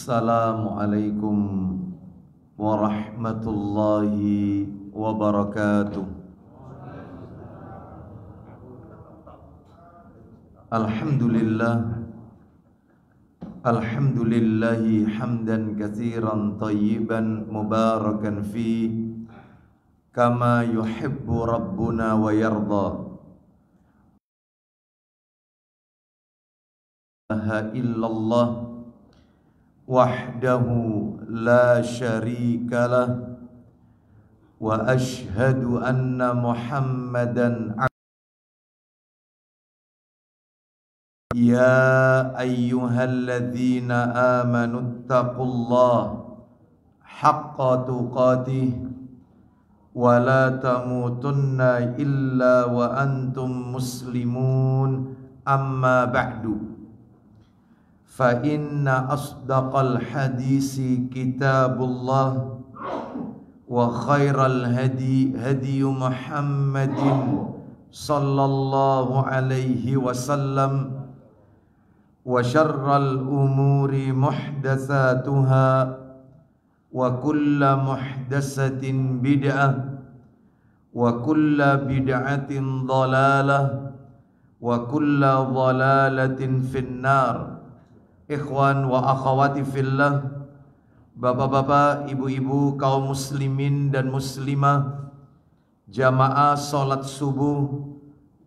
Assalamualaikum warahmatullahi wabarakatuh. Alhamdulillahi hamdan katsiran tayyiban mubarakan fi kama yuhibbu rabbuna wa yarda. La ilaha illallah wahdahu la syarika lah wa ashhadu anna Muhammadan ya ayyuhalladzina amanu taqullaha haqqa tuqatih wa la tamutunna illa wa antum muslimun amma ba'du. Fa inna asdaqal hadisi kitabullah wa khairal hadi Muhammadin sallallahu alaihi wasallam wa syarral umuri muhdatsatuha wa kulla muhdatsatin bid'ah wa kulla bid'atin dhalalah wa kulla dhalalatin finnar. Ikhwan wa akhwati fillah, bapak-bapak, ibu-ibu, kaum muslimin dan muslimah, jamaah salat subuh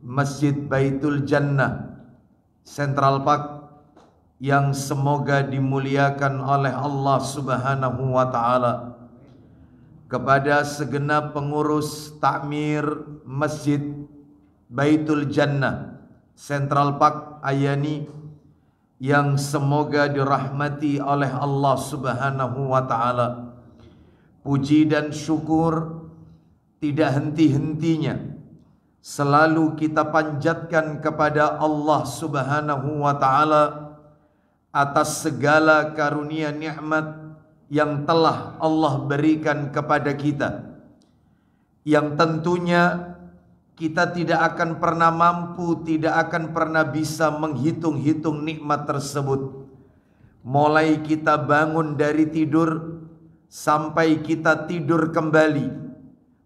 Masjid Baitul Jannah Central Park yang semoga dimuliakan oleh Allah Subhanahu wa taala. Kepada segenap pengurus takmir Masjid Baitul Jannah Central Park Ayani yang semoga dirahmati oleh Allah Subhanahu wa taala. Puji dan syukur tidak henti-hentinya selalu kita panjatkan kepada Allah Subhanahu wa taala atas segala karunia nikmat yang telah Allah berikan kepada kita, yang tentunya kita tidak akan pernah mampu, tidak akan pernah bisa menghitung-hitung nikmat tersebut. Mulai kita bangun dari tidur sampai kita tidur kembali.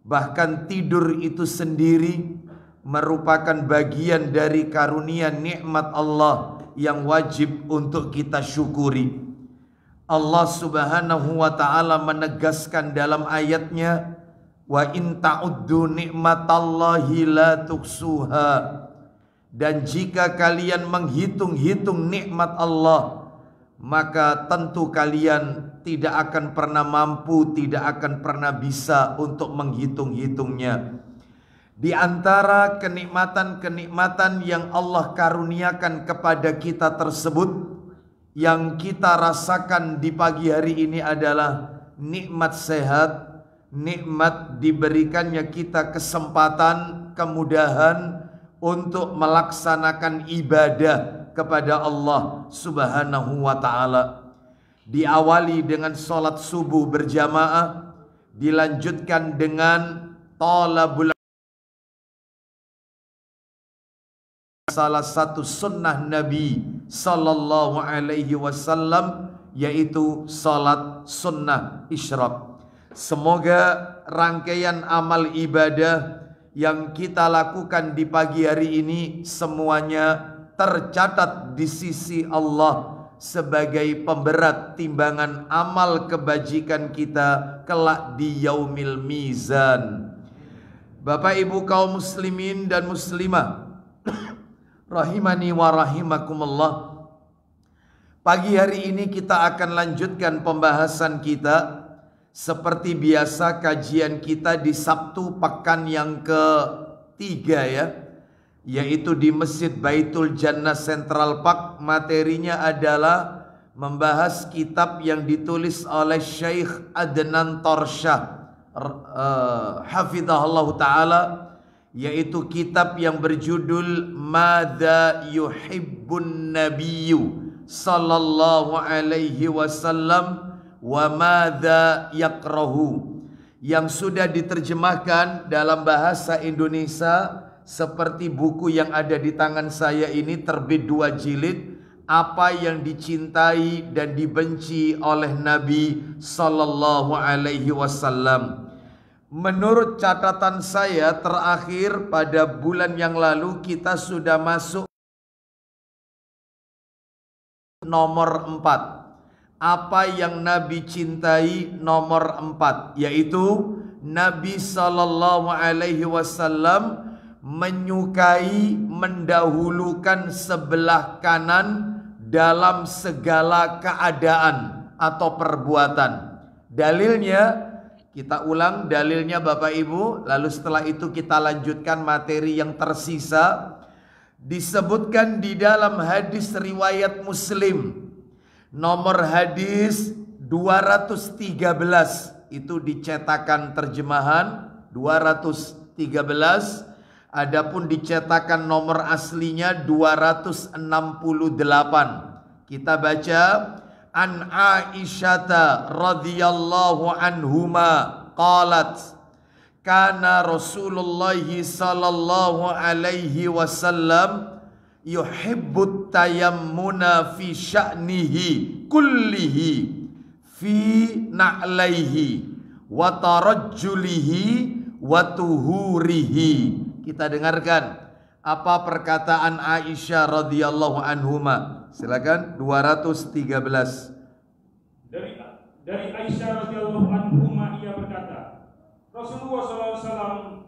Bahkan tidur itu sendiri merupakan bagian dari karunia nikmat Allah yang wajib untuk kita syukuri. Allah Subhanahu wa taala menegaskan dalam ayatnya, wa in ta'uddu ni'matallahi la tuksuha. Dan jika kalian menghitung-hitung nikmat Allah, maka tentu kalian tidak akan pernah mampu, tidak akan pernah bisa untuk menghitung-hitungnya. Di antara kenikmatan-kenikmatan yang Allah karuniakan kepada kita tersebut, yang kita rasakan di pagi hari ini adalah nikmat sehat, nikmat diberikannya kita kesempatan, kemudahan untuk melaksanakan ibadah kepada Allah Subhanahu wa taala. Diawali dengan salat subuh berjamaah, dilanjutkan dengan talabul, salah satu sunnah Nabi sallallahu alaihi wasallam, yaitu salat sunnah isyraq. Semoga rangkaian amal ibadah yang kita lakukan di pagi hari ini semuanya tercatat di sisi Allah sebagai pemberat timbangan amal kebajikan kita kelak di yaumil mizan. Bapak ibu kaum muslimin dan muslimah rahimani wa rahimakumullah. Pagi hari ini kita akan lanjutkan pembahasan kita. Seperti biasa kajian kita di Sabtu pekan yang ketiga yaitu di Masjid Baitul Jannah Central Park. Materinya adalah membahas kitab yang ditulis oleh Syekh Adnan Torsyah hafizahullah ta'ala, yaitu kitab yang berjudul Madza Yuhibbun Nabiyyu sallallahu alaihi wasallam wa madza yakrahu, yang sudah diterjemahkan dalam bahasa Indonesia seperti buku yang ada di tangan saya ini, terbit 2 jilid, apa yang dicintai dan dibenci oleh Nabi sallallahu alaihi wasallam. Menurut catatan saya terakhir pada bulan yang lalu kita sudah masuk nomor 4. Apa yang Nabi cintai nomor 4, yaitu Nabi sallallahu alaihi wasallam menyukai mendahulukan sebelah kanan dalam segala keadaan atau perbuatan. Dalilnya, kita ulang dalilnya Bapak Ibu, lalu setelah itu kita lanjutkan materi yang tersisa. Disebutkan di dalam hadis riwayat Muslim, nomor hadis 213, itu dicetakan terjemahan 213. Adapun dicetakan nomor aslinya 268. Kita baca, an Aisyata radhiyallahu anhuma qalat kana Rasulullah sallallahu alaihi wasallam yuhibbut tayammuna fi sya'nihi kullihi fi na'laihi wa tarajjulihi wa tuhurihi. Kita dengarkan apa perkataan Aisyah radhiyallahu anhuma. Silakan 213. Dari Aisyah radhiyallahu anhuma, ia berkata, Rasulullah SAW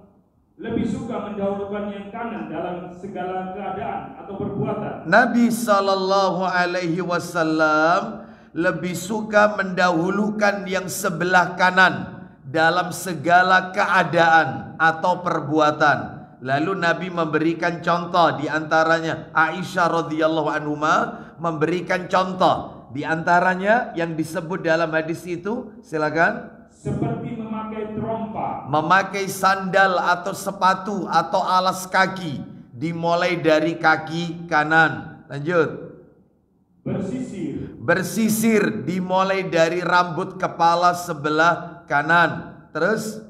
lebih suka mendahulukan yang kanan dalam segala keadaan atau perbuatan. Nabi sallallahu alaihi wasallam lebih suka mendahulukan yang sebelah kanan dalam segala keadaan atau perbuatan. Lalu Nabi memberikan contoh, di antaranya Aisyah radhiyallahu anhuma memberikan contoh, di antaranya yang disebut dalam hadis itu, silakan. Seperti memakai trompa, memakai sandal atau sepatu atau alas kaki, dimulai dari kaki kanan. Lanjut. Bersisir dimulai dari rambut kepala sebelah kanan. Terus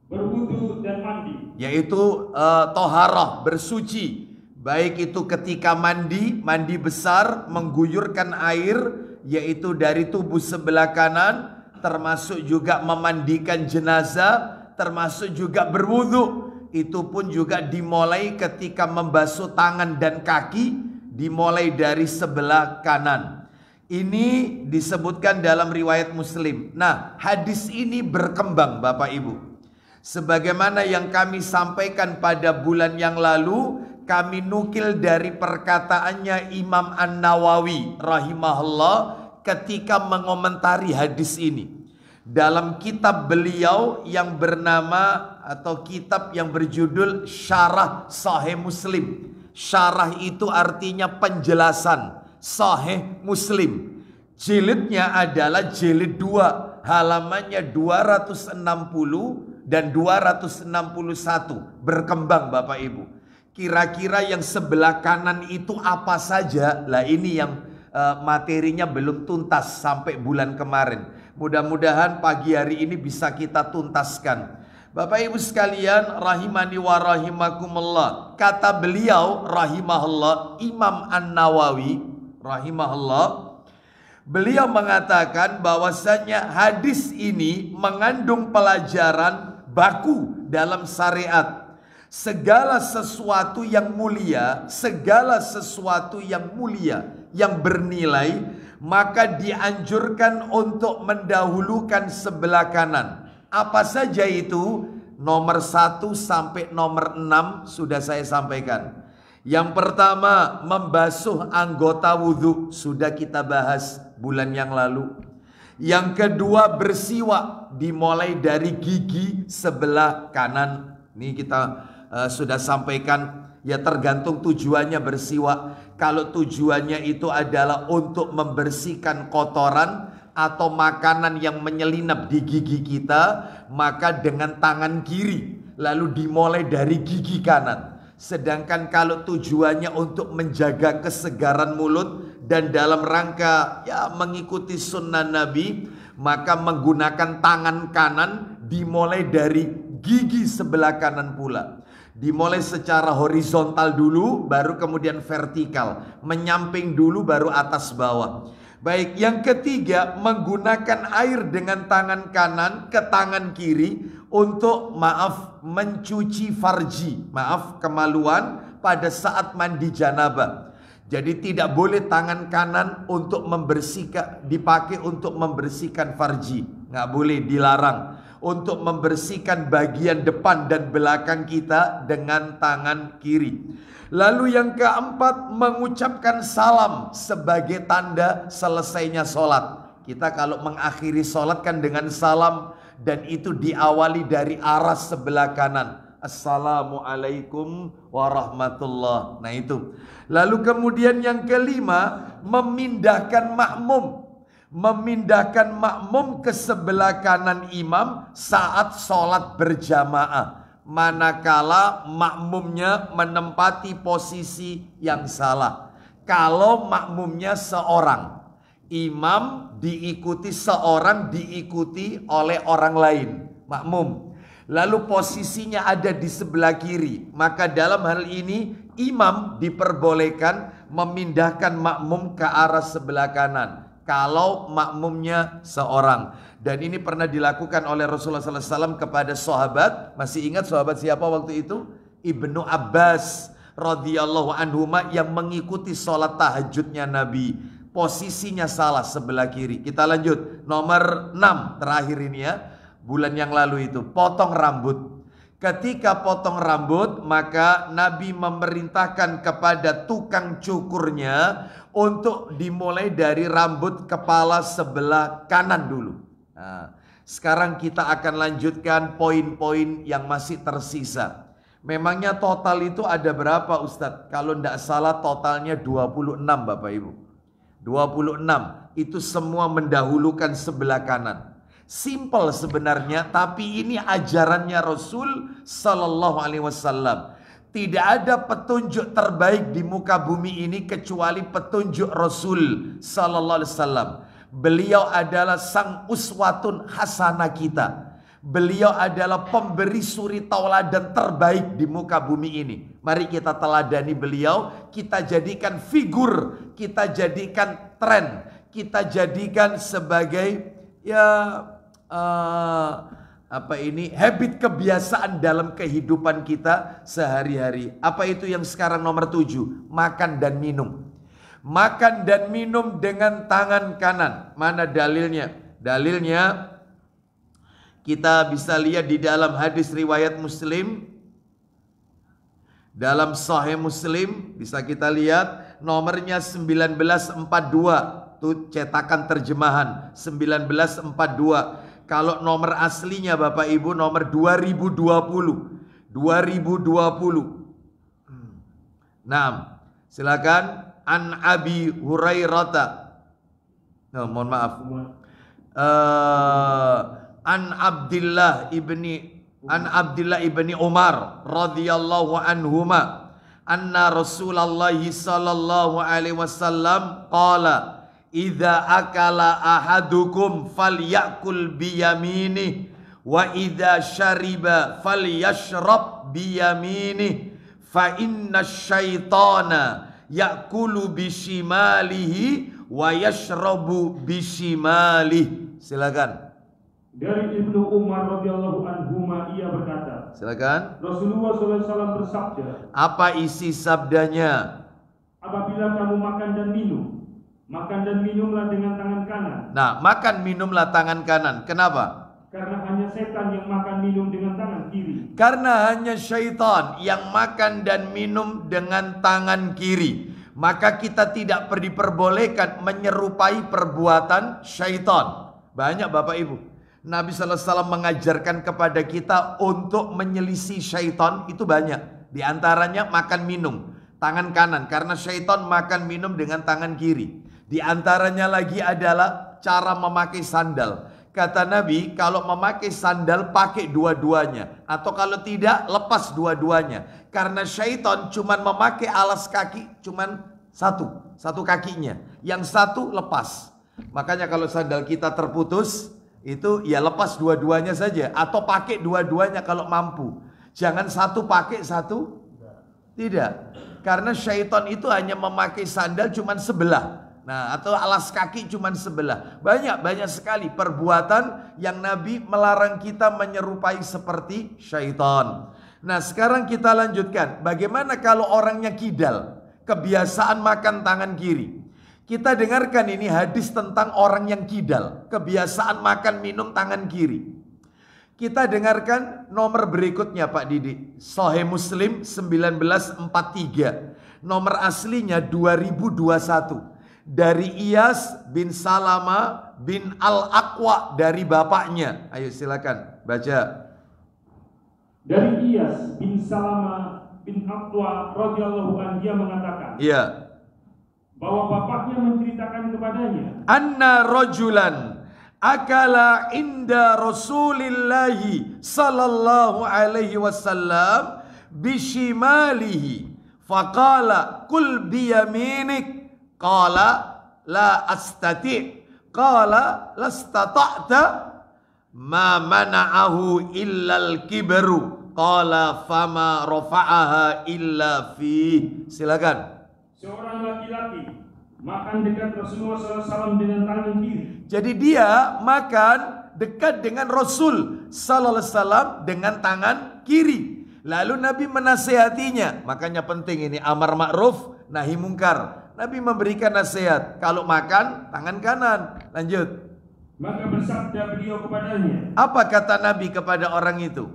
berwudu dan mandi, yaitu toharah, bersuci. Baik itu ketika mandi besar, mengguyurkan air, yaitu dari tubuh sebelah kanan, termasuk juga memandikan jenazah, termasuk juga berwudu. Itu pun juga dimulai ketika membasuh tangan dan kaki, dimulai dari sebelah kanan. Ini disebutkan dalam riwayat Muslim. Nah, hadis ini berkembang Bapak Ibu. Sebagaimana yang kami sampaikan pada bulan yang lalu, kami nukil dari perkataannya Imam An-Nawawi rahimahullah ketika mengomentari hadis ini. Dalam kitab beliau yang bernama atau kitab yang berjudul Syarah Sahih Muslim. Syarah itu artinya penjelasan Sahih Muslim. Jilidnya adalah jilid 2, halamannya 260 dan 261. Berkembang Bapak Ibu. Kira-kira yang sebelah kanan itu apa saja? Lah ini yang materinya belum tuntas sampai bulan kemarin. Mudah-mudahan pagi hari ini bisa kita tuntaskan. Bapak Ibu sekalian rahimani wa rahimakumullah. Kata beliau rahimahullah, Imam An-Nawawi rahimahullah, beliau mengatakan bahwasanya hadis ini mengandung pelajaran baku dalam syariat. Segala sesuatu yang mulia, segala sesuatu yang mulia, yang bernilai, maka dianjurkan untuk mendahulukan sebelah kanan. Apa saja itu? Nomor 1 sampai nomor 6 sudah saya sampaikan. Yang pertama, membasuh anggota wudhu, sudah kita bahas bulan yang lalu. Yang kedua, bersiwak, dimulai dari gigi sebelah kanan. Ini kita sudah sampaikan, ya tergantung tujuannya bersiwak. Kalau tujuannya itu adalah untuk membersihkan kotoran atau makanan yang menyelinap di gigi kita, maka dengan tangan kiri, lalu dimulai dari gigi kanan. Sedangkan kalau tujuannya untuk menjaga kesegaran mulut dan dalam rangka ya mengikuti sunnah Nabi, maka menggunakan tangan kanan dimulai dari gigi sebelah kanan pula. Dimulai secara horizontal dulu, baru kemudian vertikal. Menyamping dulu, baru atas bawah. Baik, yang ketiga, menggunakan air dengan tangan kanan ke tangan kiri untuk mencuci farji, kemaluan pada saat mandi janabah. Jadi tidak boleh tangan kanan untuk membersihkan, dipakai untuk membersihkan farji. Nggak boleh, dilarang. Untuk membersihkan bagian depan dan belakang kita dengan tangan kiri. Lalu yang keempat, mengucapkan salam sebagai tanda selesainya sholat. Kita kalau mengakhiri sholat kan dengan salam, dan itu diawali dari arah sebelah kanan. Assalamualaikum warahmatullah. Nah itu. Lalu kemudian yang kelima, memindahkan makmum. Memindahkan makmum ke sebelah kanan imam saat sholat berjamaah. Manakala makmumnya menempati posisi yang salah. Kalau makmumnya seorang, imam diikuti seorang, diikuti oleh orang lain, makmum. Lalu posisinya ada di sebelah kiri. Maka dalam hal ini imam diperbolehkan memindahkan makmum ke arah sebelah kanan. Kalau makmumnya seorang. Dan ini pernah dilakukan oleh Rasulullah SAW kepada sahabat. Masih ingat sahabat siapa waktu itu? Ibnu Abbas radhiyallahu anhuma yang mengikuti sholat tahajudnya Nabi. Posisinya salah sebelah kiri. Kita lanjut. Nomor 6 terakhir ini ya. Bulan yang lalu itu. Potong rambut. Ketika potong rambut, maka Nabi memerintahkan kepada tukang cukurnya untuk dimulai dari rambut kepala sebelah kanan dulu. Nah, sekarang kita akan lanjutkan poin-poin yang masih tersisa. Memangnya total itu ada berapa Ustadz? Kalau tidak salah totalnya 26 Bapak Ibu. 26 itu semua mendahulukan sebelah kanan. Simple sebenarnya, tapi ini ajarannya Rasul Sallallahu Alaihi Wasallam. Tidak ada petunjuk terbaik di muka bumi ini kecuali petunjuk Rasul Sallallahu Alaihi Wasallam. Beliau adalah sang uswatun hasanah kita. Beliau adalah pemberi suri tauladan terbaik di muka bumi ini. Mari kita teladani beliau, kita jadikan figur, kita jadikan tren, kita jadikan sebagai habit kebiasaan dalam kehidupan kita sehari-hari. Apa itu yang sekarang nomor 7? Makan dan minum. Makan dan minum dengan tangan kanan. Mana dalilnya? Dalilnya kita bisa lihat di dalam hadis riwayat Muslim. Dalam Sahih Muslim bisa kita lihat nomornya 1942. Itu cetakan terjemahan 1942. Kalau nomor aslinya Bapak Ibu nomor 2020. 2020. Nah, silakan. An Abi Hurairah. Mohon maaf. An Abdullah ibni Umar radhiyallahu anhuma anna Rasulullah sallallahu alaihi wasallam qala idza akala ahadukum falyakul biyaminih wa idza syariba falyashrab biyaminih fa inna syaitana yakulu bishimalihi wa yashrabu bishimalih. Silakan. Dari Ibnu Umar radhiyallahu anhuma ia berkata. Silakan. Rasulullah SAW bersabda. Apa isi sabdanya? Apabila kamu makan dan minum, makan dan minumlah dengan tangan kanan. Nah, makan minumlah tangan kanan. Kenapa? Karena hanya setan yang makan minum dengan tangan kiri. Karena hanya syaitan yang makan dan minum dengan tangan kiri. Maka kita tidak diperbolehkan menyerupai perbuatan syaitan. Banyak Bapak Ibu. Nabi SAW mengajarkan kepada kita untuk menyelisih syaitan itu banyak. Di antaranya makan minum. Tangan kanan. Karena syaitan makan minum dengan tangan kiri. Di antaranya lagi adalah cara memakai sandal. Kata Nabi, kalau memakai sandal pakai dua-duanya. Atau kalau tidak, lepas dua-duanya. Karena syaitan cuma memakai alas kaki, cuma satu kakinya. Yang satu lepas. Makanya kalau sandal kita terputus, itu ya lepas dua-duanya saja. Atau pakai dua-duanya kalau mampu. Jangan satu pakai satu tidak. Karena syaitan itu hanya memakai sandal cuman sebelah. Nah, atau alas kaki cuman sebelah. Banyak sekali perbuatan yang Nabi melarang kita menyerupai seperti syaitan. Nah, sekarang kita lanjutkan. Bagaimana kalau orangnya kidal? Kebiasaan makan tangan kiri. Kita dengarkan ini hadis tentang orang yang kidal. Kebiasaan makan minum tangan kiri. Kita dengarkan nomor berikutnya Pak Didi. Sahih Muslim 1943. Nomor aslinya 2021. Dari Iyas bin Salama bin Al-Aqwa dari bapaknya. Ayo silakan baca. Dari Iyas bin Salama bin Aqwa radhiyallahu anhu, dia mengatakan, Iya. bahwa bapaknya menceritakan kepadanya, Anna rajulan akala inda Rasulillahi sallallahu alaihi wasallam bishimalihi faqala kul biyaminik qala la astati qala lastata'ta ma mana'ahu illal kibru qala fama rafa'aha illa fi. Silakan. seorang laki-laki makan dekat Rasulullah SAW dengan tangan kiri. Jadi dia makan dekat dengan Rasul sallallahu alaihi wasallam dengan tangan kiri. Lalu Nabi menasihatinya. Makanya penting ini amar ma'ruf nahi mungkar. Nabi memberikan nasihat, kalau makan tangan kanan. Lanjut. Maka bersabda beliau kepadanya, Apa kata Nabi kepada orang itu?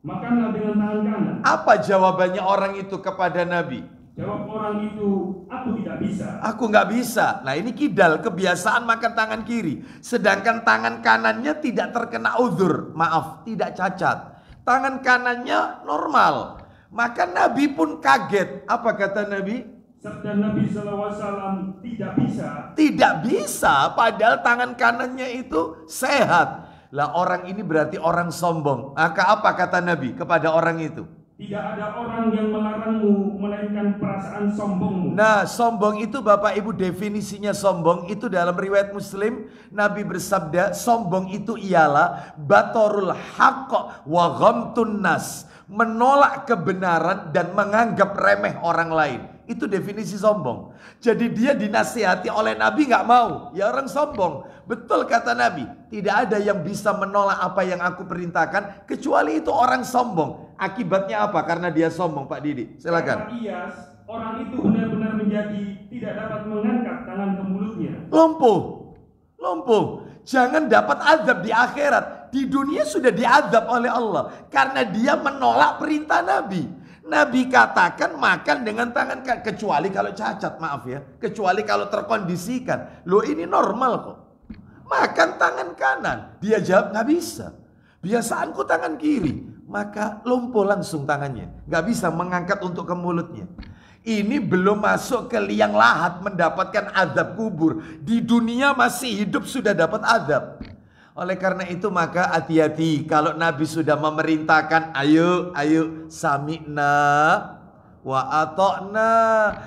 makanlah dengan tangan kanan. Apa jawabannya orang itu kepada Nabi? Jawab orang itu, aku tidak bisa. Aku nggak bisa. Nah ini kidal, kebiasaan makan tangan kiri. Sedangkan tangan kanannya tidak terkena uzur. Maaf, tidak cacat. Tangan kanannya normal. Maka Nabi pun kaget. Apa kata Nabi? Sabda Nabi SAW, tidak bisa. Tidak bisa, padahal tangan kanannya itu sehat. Lah orang ini berarti orang sombong. Maka apa kata Nabi kepada orang itu? Tidak ada orang yang melarangmu, melainkan perasaan sombongmu. Nah, sombong itu Bapak Ibu definisinya sombong itu dalam riwayat Muslim Nabi bersabda sombong itu ialah batorul haqq wa ghamtun nas, menolak kebenaran dan menganggap remeh orang lain. Itu definisi sombong. Jadi dia dinasihati oleh Nabi nggak mau. Ya orang sombong. Betul kata Nabi. Tidak ada yang bisa menolak apa yang aku perintahkan kecuali itu orang sombong. Akibatnya apa? Karena dia sombong, Pak Didi. Silakan. Kata Iyas, orang itu benar-benar menjadi tidak dapat mengangkat tangan ke mulutnya. Lumpuh. Jangan dapat azab di akhirat. Di dunia sudah diazab oleh Allah. Karena dia menolak perintah Nabi. Nabi katakan makan dengan tangan kanan. Kecuali kalau cacat, maaf ya. Kecuali kalau terkondisikan. Loh ini normal kok. Makan tangan kanan. Dia jawab nggak bisa. Biasaanku tangan kiri. Maka lumpuh langsung tangannya. Nggak bisa mengangkat untuk ke mulutnya. Ini belum masuk ke liang lahat mendapatkan azab kubur. Di dunia masih hidup sudah dapat azab. Oleh karena itu maka hati-hati kalau Nabi sudah memerintahkan ayo sami'na wa ata'na.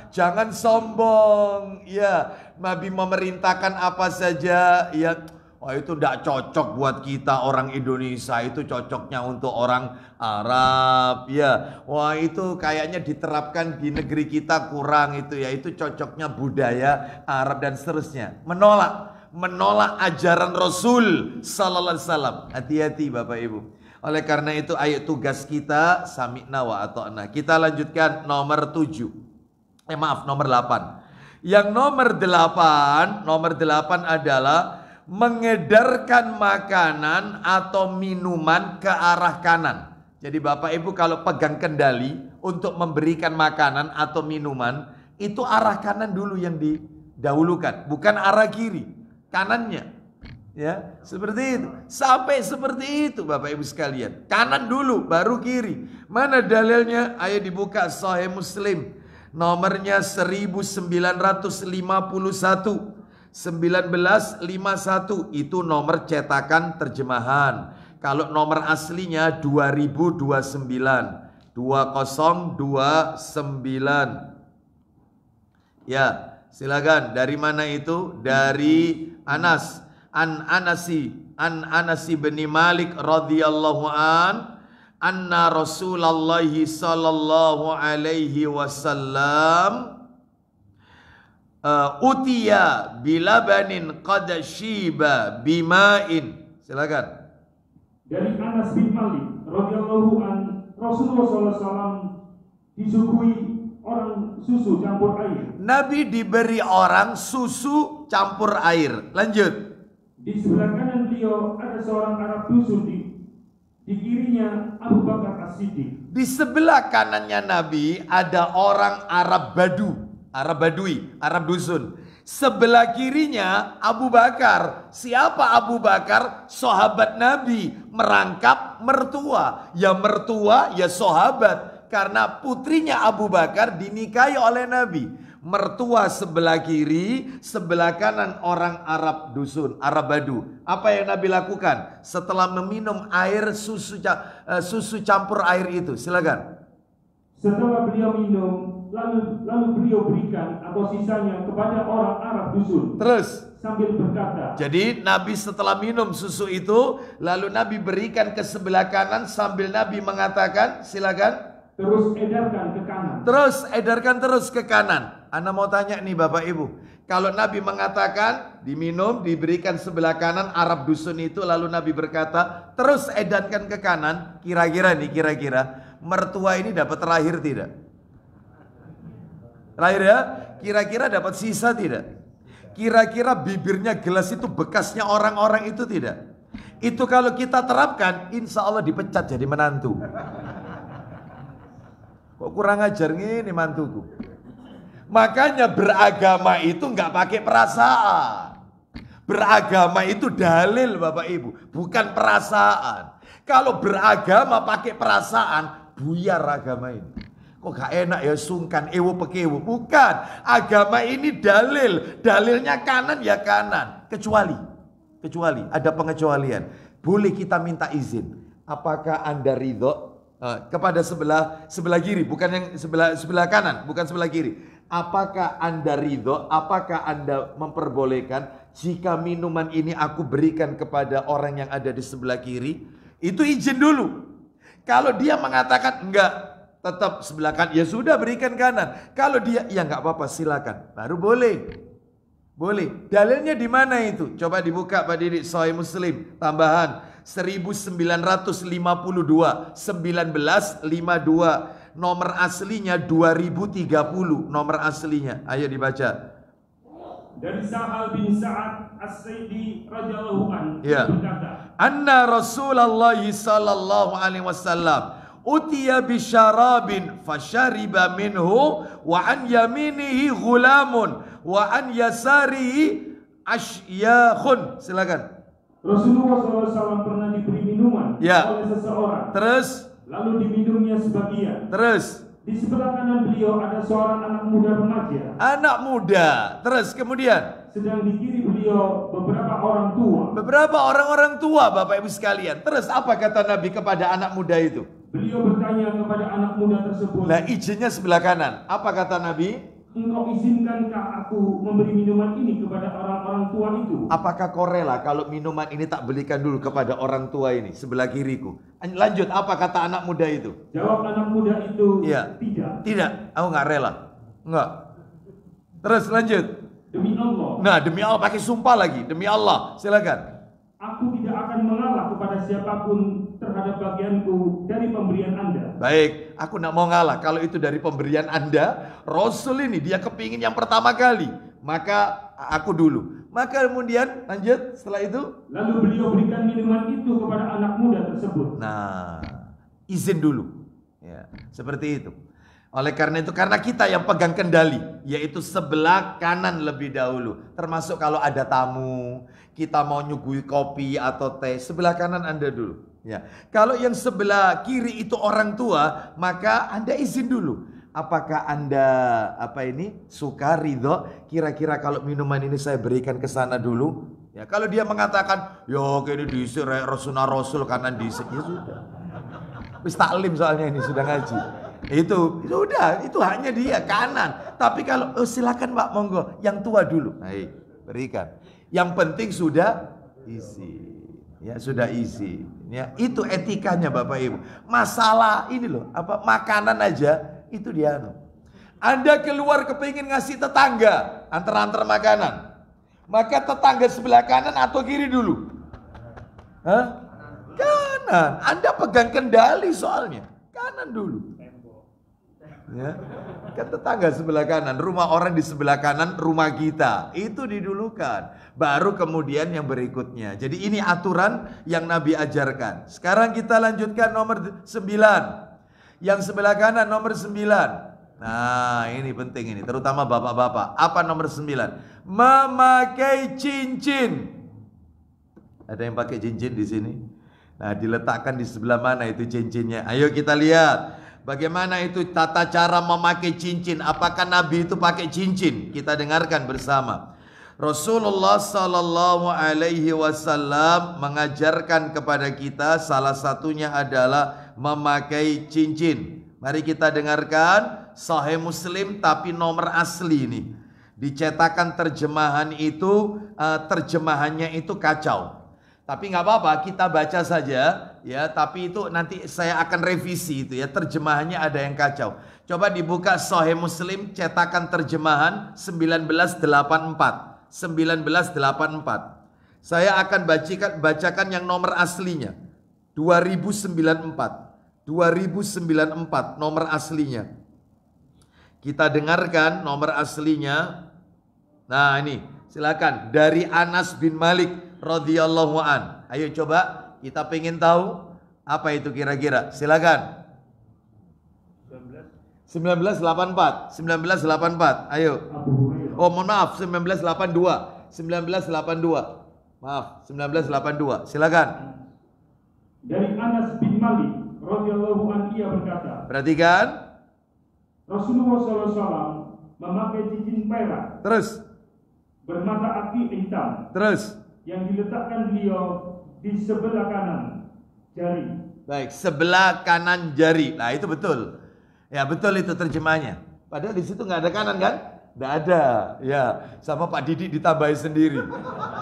Jangan sombong. Ya, Nabi memerintahkan apa saja ya. Wah itu tidak cocok buat kita orang Indonesia, itu cocoknya untuk orang Arab ya. Wah itu kayaknya diterapkan di negeri kita kurang itu ya. Itu cocoknya budaya Arab dan seterusnya. Menolak ajaran Rasul sallallahu alaihi wasallam. Hati-hati Bapak Ibu. Oleh karena itu ayo tugas kita sami'na wa ata'na. Kita lanjutkan nomor 7. Nomor 8. Yang nomor 8 adalah mengedarkan makanan atau minuman ke arah kanan. Jadi Bapak Ibu kalau pegang kendali untuk memberikan makanan atau minuman, itu arah kanan dulu yang didahulukan, bukan arah kiri. Kanannya. Ya, seperti itu. Sampai seperti itu Bapak Ibu sekalian. Kanan dulu baru kiri. Mana dalilnya? Ayo dibuka Sahih Muslim. Nomornya 1951. 1951 itu nomor cetakan terjemahan. Kalau nomor aslinya 2029. 2029. Ya, silakan. Dari mana itu? Dari Anas. An Anasi bin Malik radhiyallahu an anna Rasulullah sallallahu alaihi wasallam utiya bilabanin qad shiba bima'in. Silakan. Dari Anas bin Malik radhiyallahu an, Rasulullah SAW disuguhi orang susu campur air. Nabi diberi orang susu campur air. Lanjut. Di sebelah kanan beliau ada seorang Arab dusun, di kirinya Abu Bakar As-Siddiq. Di sebelah kanannya Nabi ada orang Arab Badui, Arab dusun. Sebelah kirinya Abu Bakar. Siapa Abu Bakar? Sahabat Nabi, merangkap mertua. Ya mertua, ya sahabat. Karena putrinya Abu Bakar dinikahi oleh Nabi. Mertua sebelah kiri, sebelah kanan orang Arab dusun, Arab Badu. Apa yang Nabi lakukan setelah meminum air susu campur air itu? Silakan. Setelah beliau minum, lalu beliau berikan atau sisanya kepada orang Arab dusun. Terus sambil berkata. Jadi Nabi setelah minum susu itu, lalu Nabi berikan ke sebelah kanan sambil Nabi mengatakan, silakan. Terus edarkan ke kanan. Terus edarkan terus ke kanan. Anda mau tanya nih Bapak Ibu. Kalau Nabi mengatakan diminum, diberikan sebelah kanan Arab dusun itu, lalu Nabi berkata terus edarkan ke kanan. Kira-kira mertua ini dapat terakhir tidak? Terakhir ya? Kira-kira dapat sisa tidak? Kira-kira bibirnya gelas itu bekasnya orang-orang itu tidak? Itu kalau kita terapkan, insya Allah dipecat jadi menantu. Kok kurang ajar nih mantuku. Makanya beragama itu nggak pakai perasaan. Beragama itu dalil Bapak Ibu, bukan perasaan. Kalau beragama pakai perasaan, buyar agama ini. Kok gak enak ya sungkan, ewo pekewo. Bukan, agama ini dalil. Dalilnya kanan ya kanan. Kecuali ada pengecualian. Boleh kita minta izin. Apakah Anda ridho? Kepada sebelah kiri, bukan yang sebelah kanan, bukan sebelah kiri. Apakah Anda ridho? Apakah Anda memperbolehkan jika minuman ini aku berikan kepada orang yang ada di sebelah kiri? Itu izin dulu. Kalau dia mengatakan enggak, tetap sebelah kanan, ya sudah berikan kanan. Kalau dia ya enggak apa-apa, silakan. Baru boleh. Boleh. Dalilnya di mana itu? Coba dibuka Pak Didik, Sahih Muslim tambahan 1952 nomor aslinya 2030 nomor aslinya. Ayo dibaca. Dari Sahal bin Sa'ad As-Saidi radhiyallahu anhu berkata, anna Rasulullah sallallahu alaihi wasallam utiya bisyarabin fasyariba minhu wa an yaminihi ghulamun wa an yasarihi ashyakhun. Silakan. Rasulullah SAW pernah diberi minuman oleh seseorang. Terus? Lalu diminumnya sebagian. Terus? Di sebelah kanan beliau ada seorang anak muda remaja. Anak muda. Terus kemudian? Sedang di kiri beliau beberapa orang tua. Beberapa orang-orang tua Bapak Ibu sekalian. Terus apa kata Nabi kepada anak muda itu? Beliau bertanya kepada anak muda tersebut. Nah izinnya sebelah kanan. Apa kata Nabi? Engkau izinkankah aku memberi minuman ini kepada orang-orang tua itu? Apakah kau rela kalau minuman ini tak belikan dulu kepada orang tua ini sebelah kiriku? Lanjut, apa kata anak muda itu? Jawab anak muda itu, tidak. Tidak, aku nggak rela. Enggak. Terus lanjut. Demi Allah. Nah, demi Allah pakai sumpah lagi. Demi Allah, silakan. Aku tidak akan mengalah kepada siapapun terhadap bagianku dari pemberian Anda. Baik, aku tidak mau ngalah. Kalau itu dari pemberian Anda, Rasul ini dia kepingin yang pertama kali. Maka aku dulu. Maka kemudian lanjut setelah itu. Lalu beliau berikan minuman itu kepada anak muda tersebut. Nah, izin dulu. Ya, seperti itu. Oleh karena itu, karena kita yang pegang kendali, yaitu sebelah kanan lebih dahulu. Termasuk kalau ada tamu, kita mau nyuguhi kopi atau teh, sebelah kanan Anda dulu. Ya. Kalau yang sebelah kiri itu orang tua, maka Anda izin dulu. Apakah Anda suka, ridho? Kira-kira kalau minuman ini saya berikan ke sana dulu. Ya, kalau dia mengatakan, yo kayaknya diisi Rasul kanan diisi, ya sudah. Wis taklim soalnya ini sudah ngaji. Itu udah, itu hanya dia kanan. Tapi kalau silakan Pak, monggo, yang tua dulu. Baik, berikan. Yang penting sudah isi. Ya sudah isi. Ya, itu etikanya Bapak Ibu. Masalah ini loh, apa makanan aja itu dia. Anda keluar kepingin ngasih tetangga, antar-antar makanan. Maka tetangga sebelah kanan atau kiri dulu? Hah? Kanan. Anda pegang kendali soalnya. Kanan dulu. Ya. Kan tetangga sebelah kanan, rumah orang di sebelah kanan, rumah kita. Itu didulukan. Baru kemudian yang berikutnya. Jadi ini aturan yang Nabi ajarkan. Sekarang kita lanjutkan nomor 9. Yang sebelah kanan nomor 9. Nah, ini penting ini, terutama bapak-bapak. Apa nomor 9? Memakai cincin. Ada yang pakai cincin di sini? Nah, diletakkan di sebelah mana itu cincinnya? Ayo kita lihat. Bagaimana itu tata cara memakai cincin? Apakah Nabi itu pakai cincin? Kita dengarkan bersama. Rasulullah Sallallahu Alaihi Wasallam mengajarkan kepada kita, salah satunya adalah memakai cincin. Mari kita dengarkan Sahih Muslim tapi nomor asli ini. Dicetakan terjemahan itu, terjemahannya itu kacau. Tapi nggak apa-apa, kita baca saja ya. Tapi itu nanti saya akan revisi itu ya. Terjemahannya ada yang kacau. Coba dibuka Sahih Muslim cetakan terjemahan 1984. 1984. Saya akan bacakan yang nomor aslinya. 2094. 2094 nomor aslinya. Kita dengarkan nomor aslinya. Nah ini, silakan dari Anas bin Malik radhiyallahu an. Ayo coba kita pengen tahu apa itu kira-kira. Silakan. 1984. 1984. Ayo. Oh, mohon maaf, 1982. 1982. Maaf, 1982. Silakan. Dari Anas bin Malik radhiyallahu an ia berkata. Perhatikan. Rasulullah SAW memakai cincin perak. Terus. Bermata aki hitam. Terus. Yang diletakkan beliau di sebelah kanan jari. Baik, sebelah kanan jari. Nah itu betul. Ya betul itu terjemahnya. Padahal di situ nggak ada kanan kan? Nggak ada. Ya, sama Pak Didik ditambahin sendiri.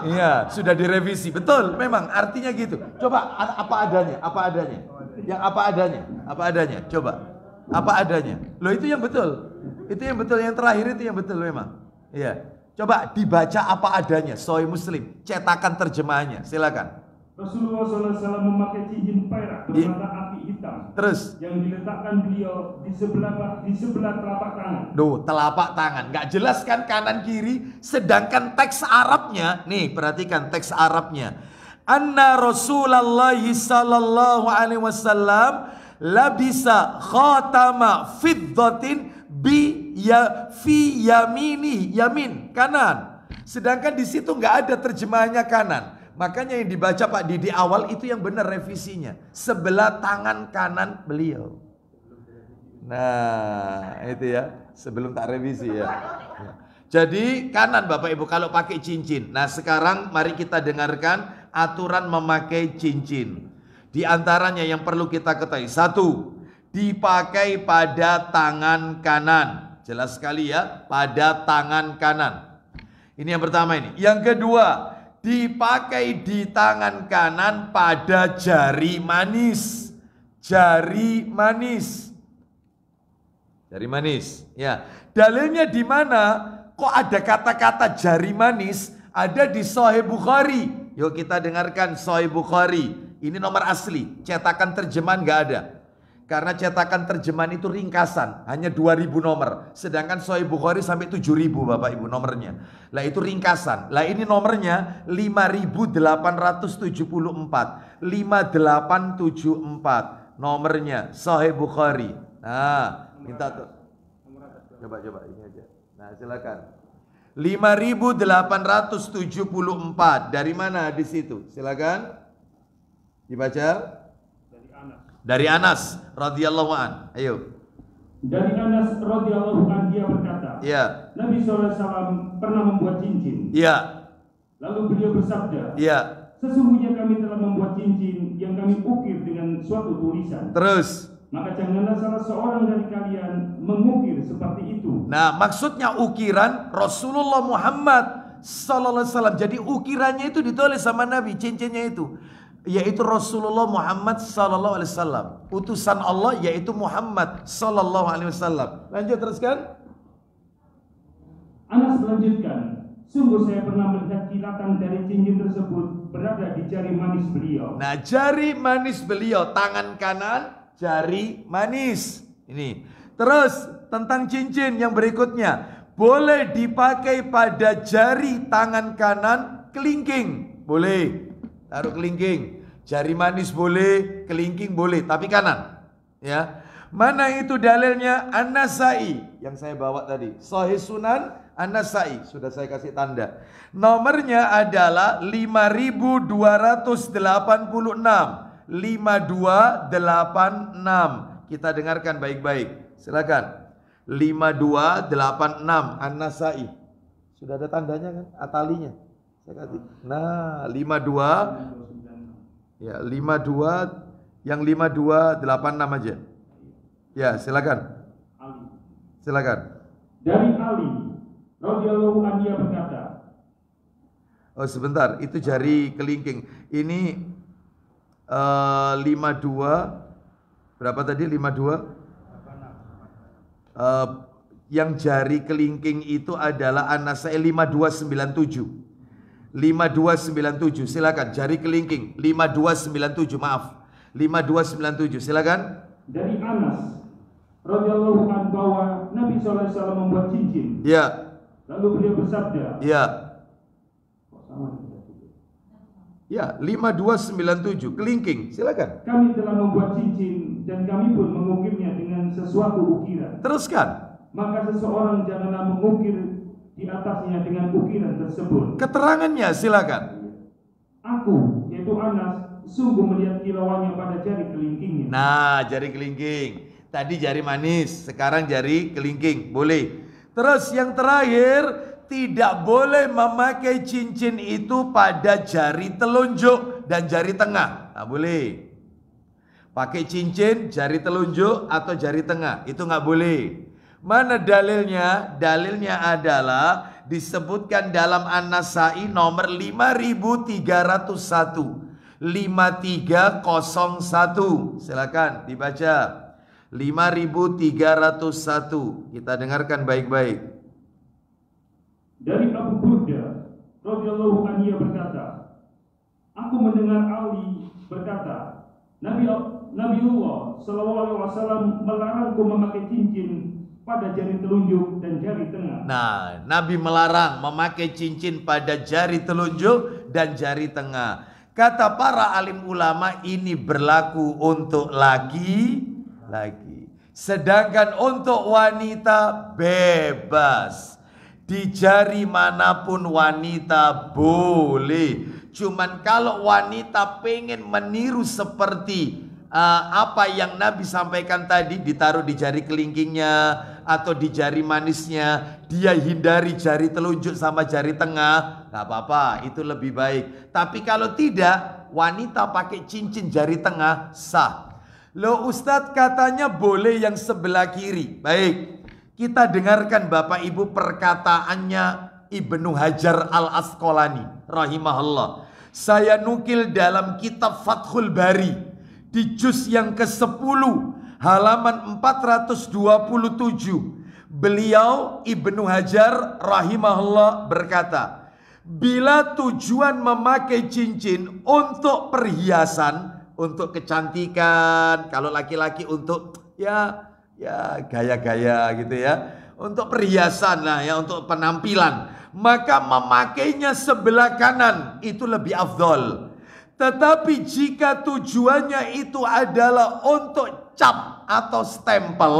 Iya, sudah direvisi. Betul, memang artinya gitu. Coba apa adanya? Apa adanya? Yang apa adanya? Apa adanya? Coba. Apa adanya? Loh itu yang betul. Itu yang betul. Yang terakhir itu yang betul memang. Iya. Coba dibaca apa adanya, Sahih Muslim, cetakan terjemahannya, silakan. Rasulullah SAW memakai cincin perak bermata api hitam. Terus, yang diletakkan beliau di sebelah telapak tangan. Duh, telapak tangan, nggak jelas kan kanan kiri. Sedangkan teks Arabnya, nih perhatikan teks Arabnya. Anna Rasulullah sallallahu alaihi wasallam labisa khatama fiddatin fi yamini, yamin kanan. Sedangkan di situ nggak ada terjemahannya kanan. Makanya yang dibaca Pak Didi awal itu yang benar revisinya. Sebelah tangan kanan beliau. Nah itu ya, sebelum tak revisi ya. Jadi kanan Bapak Ibu kalau pakai cincin. Nah sekarang mari kita dengarkan aturan memakai cincin. Di antaranya yang perlu kita ketahui. 1. Dipakai pada tangan kanan. Jelas sekali ya, pada tangan kanan. Ini yang pertama ini. Yang kedua, dipakai di tangan kanan pada jari manis. Jari manis. Jari manis. Ya. Dalilnya di mana? Kok ada kata-kata jari manis? Ada di Sahih Bukhari. Yuk kita dengarkan Sahih Bukhari. Ini nomor asli. Cetakan terjemahan nggak ada. Karena cetakan terjemahan itu ringkasan, hanya 2000 nomor. Sedangkan Sahih Bukhari sampai 7000 Bapak Ibu nomornya. Lah itu ringkasan. Lah ini nomornya 5874. 5874 nomornya Sahih Bukhari. Nah, minta tuh. Coba ini aja. Nah, silakan. 5874. Dari mana di situ? Silakan. Dibaca. Dari Anas radhiyallahu an. Ayo. Dari Anas radhiyallahu an dia berkata, ya. Nabi SAW pernah membuat cincin. Ya. Lalu beliau bersabda, ya. Sesungguhnya kami telah membuat cincin yang kami ukir dengan suatu tulisan. Terus. Maka janganlah salah seorang dari kalian mengukir seperti itu. Nah, maksudnya ukiran Rasulullah Muhammad sallallahu alaihi wasallam. Jadi ukirannya itu ditulis sama Nabi, cincinnya itu. yaitu Rasulullah Muhammad sallallahu alaihi wasallam. Utusan Allah yaitu Muhammad sallallahu alaihi wasallam. Lanjut teruskan. Anas melanjutkan, sungguh saya pernah melihat kilatan dari cincin tersebut berada di jari manis beliau. Nah, jari manis beliau, tangan kanan, jari manis. Ini. Terus tentang cincin yang berikutnya, boleh dipakai pada jari tangan kanan kelingking. Boleh. Taruh kelingking. Jari manis boleh, kelingking boleh, tapi kanan. Ya. Mana itu dalilnya? An-Nasai yang saya bawa tadi. Sahih Sunan An-Nasai, sudah saya kasih tanda. Nomornya adalah 5286. 5286. Kita dengarkan baik-baik. Silakan. 5286 An-Nasai. Sudah ada tandanya kan? Atalinya. Saya kasih. Nah, 52. Ya, 52. Yang 5286 aja. Ya, silakan. Silakan. Dari Ali radhiyallahu anhu ia berkata. Oh, sebentar, itu jari kelingking. Ini 52 berapa tadi? 52. Yang jari kelingking itu adalah An-Nasai 5297. 5297. Silakan, jari kelingking 5297, maaf. 5297. Silakan. Dari Anas radhiyallahu anhu bahwa Nabi sallallahu alaihi wasallam membuat cincin. Ya. Lalu beliau bersabda. Ya. Ya, 5297 kelingking. Silakan. Kami telah membuat cincin dan kami pun mengukirnya dengan sesuatu ukiran. Teruskan. Maka seseorang janganlah mengukir di atasnya dengan ukiran tersebut. Keterangannya silakan. Aku, yaitu Anas, sungguh melihat kilauannya pada jari kelingkingnya. Nah, jari kelingking. Tadi jari manis, sekarang jari kelingking. Boleh. Terus yang terakhir, tidak boleh memakai cincin itu pada jari telunjuk dan jari tengah. Nah, boleh. Pakai cincin jari telunjuk atau jari tengah, itu nggak boleh. Mana dalilnya? Dalilnya adalah disebutkan dalam An-Nasai nomor 5301. 5301. Silakan dibaca. 5301. Kita dengarkan baik-baik. Dari Abu Burda radhiyallahu anhu ia berkata, aku mendengar Ali berkata, Nabiullah sallallahu alaihi wasallam melarangku memakai cincin pada jari telunjuk dan jari tengah. Nah, Nabi melarang memakai cincin pada jari telunjuk dan jari tengah. Kata para alim ulama, ini berlaku untuk laki-laki. Sedangkan untuk wanita bebas. Di jari manapun wanita boleh. Cuman kalau wanita pengen meniru seperti apa yang Nabi sampaikan tadi, ditaruh di jari kelingkingnya atau di jari manisnya, dia hindari jari telunjuk sama jari tengah, nggak apa-apa, itu lebih baik. Tapi kalau tidak, wanita pakai cincin jari tengah sah. Loh Ustadz, katanya boleh yang sebelah kiri. Baik, kita dengarkan Bapak Ibu perkataannya Ibnu Hajar Al-Asqalani rahimahullah. Saya nukil dalam kitab Fathul Bari di juz yang ke-10 halaman 427. Beliau Ibnu Hajar rahimahullah berkata, bila tujuan memakai cincin untuk perhiasan, untuk kecantikan, kalau laki-laki untuk ya gaya-gaya gitu ya, untuk perhiasan lah ya, untuk penampilan, maka memakainya sebelah kanan itu lebih afdol. Tetapi jika tujuannya itu adalah untuk cap atau stempel,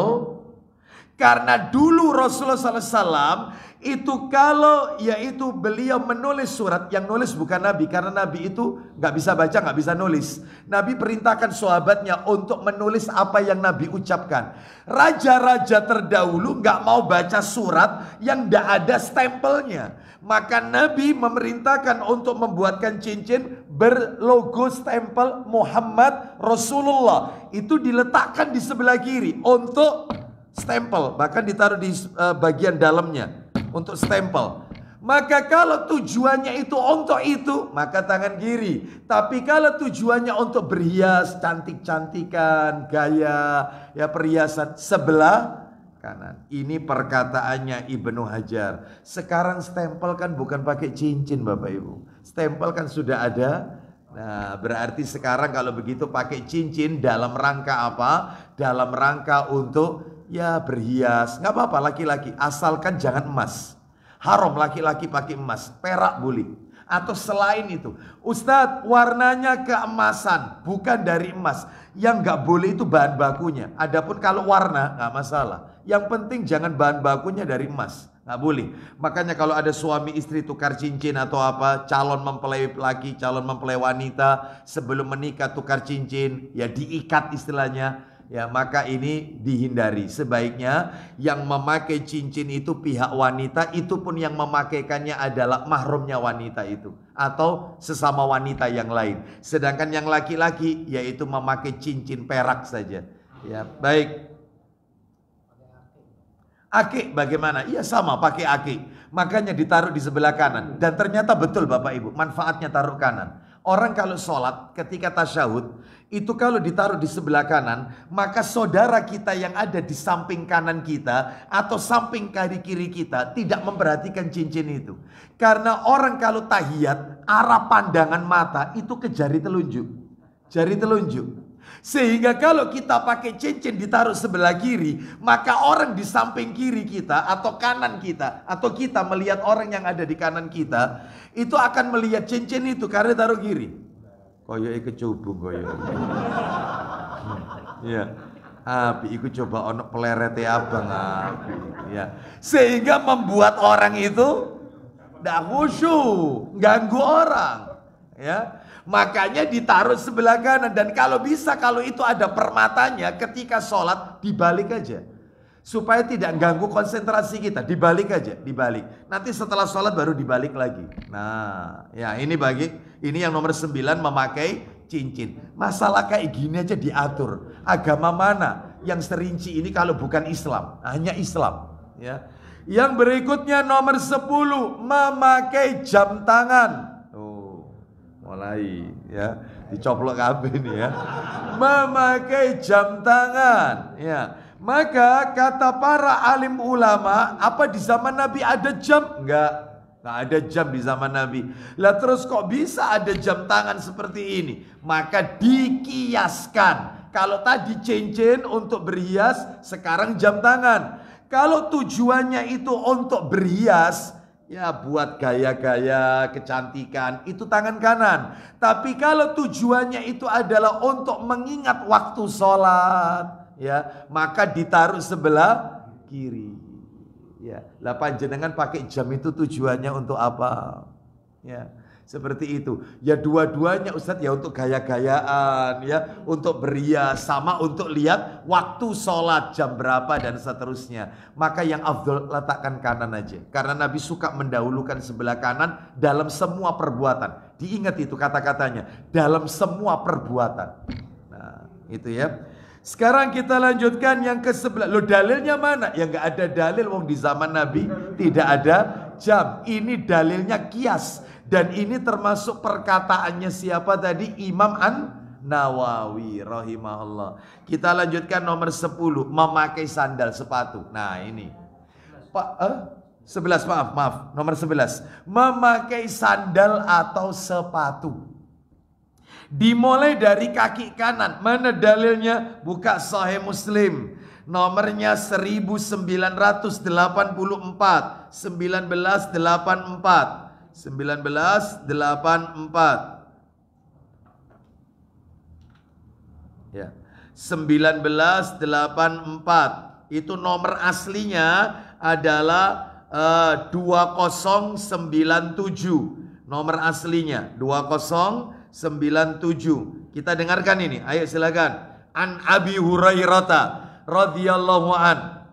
karena dulu Rasulullah SAW itu kalau yaitu beliau menulis surat, yang nulis bukan Nabi, karena Nabi itu nggak bisa baca, nggak bisa nulis. Nabi perintahkan sahabatnya untuk menulis apa yang Nabi ucapkan. Raja-raja terdahulu nggak mau baca surat yang nggak ada stempelnya. Maka Nabi memerintahkan untuk membuatkan cincin berlogo stempel Muhammad Rasulullah. Itu diletakkan di sebelah kiri untuk stempel, bahkan ditaruh di bagian dalamnya untuk stempel. Maka kalau tujuannya itu untuk itu, maka tangan kiri. Tapi kalau tujuannya untuk berhias, cantik-cantikan, gaya, ya perhiasan, sebelah kanan. Ini perkataannya Ibnu Hajar. Sekarang stempel kan bukan pakai cincin Bapak Ibu. Stempel kan sudah ada. Nah, berarti sekarang kalau begitu pakai cincin dalam rangka apa? Dalam rangka untuk ya berhias. Nggak apa-apa laki-laki, asalkan jangan emas. Haram laki-laki pakai emas, perak boleh. Atau selain itu, Ustadz warnanya keemasan, bukan dari emas. Yang nggak boleh itu bahan bakunya. Adapun kalau warna nggak masalah. Yang penting jangan bahan bakunya dari emas, nggak boleh. Makanya kalau ada suami istri tukar cincin atau apa, calon mempelai laki, calon mempelai wanita sebelum menikah tukar cincin, ya diikat istilahnya. Ya, maka ini dihindari. Sebaiknya yang memakai cincin itu pihak wanita, itu pun yang memakaikannya adalah mahramnya wanita itu atau sesama wanita yang lain. Sedangkan yang laki-laki yaitu memakai cincin perak saja. Ya, baik. Akik bagaimana? Iya sama, pakai akik. Makanya ditaruh di sebelah kanan. Dan ternyata betul Bapak Ibu, manfaatnya taruh kanan. Orang kalau sholat ketika tasyahud, itu kalau ditaruh di sebelah kanan, maka saudara kita yang ada di samping kanan kita atau samping kiri kita tidak memperhatikan cincin itu. Karena orang kalau tahiyat, arah pandangan mata itu ke jari telunjuk. Jari telunjuk. Sehingga kalau kita pakai cincin ditaruh sebelah kiri, maka orang di samping kiri kita atau kanan kita, atau kita melihat orang yang ada di kanan kita, itu akan melihat cincin itu karena taruh kiri. Koyoke kecubung koyo. Ya. Api iku coba ono pelerete abang api. Ya. Sehingga membuat orang itu ndak khusyuk, ganggu orang. Ya. Makanya ditaruh sebelah kanan. Dan kalau bisa, kalau itu ada permatanya, ketika sholat dibalik aja, supaya tidak ganggu konsentrasi kita. Dibalik aja, dibalik. Nanti setelah sholat baru dibalik lagi. Nah, ya ini ini yang nomor 9, memakai cincin. Masalah kayak gini aja diatur. Agama mana yang serinci ini kalau bukan Islam? Hanya Islam. Ya. Yang berikutnya nomor 10, memakai jam tangan. Mulai ya, dicoplok kabeh nih ya. Memakai jam tangan ya. Maka kata para alim ulama, apa di zaman Nabi ada jam? Enggak ada jam di zaman Nabi. Lah terus kok bisa ada jam tangan seperti ini? Maka dikiaskan. Kalau tadi cincin untuk berhias, sekarang jam tangan. Kalau tujuannya itu untuk berhias, ya buat gaya-gaya kecantikan, itu tangan kanan. Tapi kalau tujuannya itu adalah untuk mengingat waktu sholat, ya maka ditaruh sebelah kiri. Ya, lah panjenengan pakai jam itu tujuannya untuk apa? Ya, seperti itu. Ya dua-duanya Ustadz ya untuk gaya-gayaan, ya untuk berhias, sama untuk lihat waktu sholat jam berapa dan seterusnya. Maka yang afdol letakkan kanan aja. Karena Nabi suka mendahulukan sebelah kanan dalam semua perbuatan. Diingat itu kata-katanya, dalam semua perbuatan. Nah, itu ya. Sekarang kita lanjutkan yang ke-11. Loh dalilnya mana? Ya nggak ada dalil, wong di zaman Nabi tidak ada jam. Ini dalilnya kias. Dan ini termasuk perkataannya siapa tadi? Imam An-Nawawi rahimahullah. Kita lanjutkan nomor 10, memakai sandal sepatu. Nah ini Pak 11 maaf nomor 11, memakai sandal atau sepatu. Dimulai dari kaki kanan. Mana dalilnya? Buka Sahih Muslim. Nomornya 1984. 1984. Ya. 1984. Itu nomor aslinya adalah 2097. Nomor aslinya 2097. Kita dengarkan ini. Ayo silakan. An Abi Hurairah radhiyallahu an,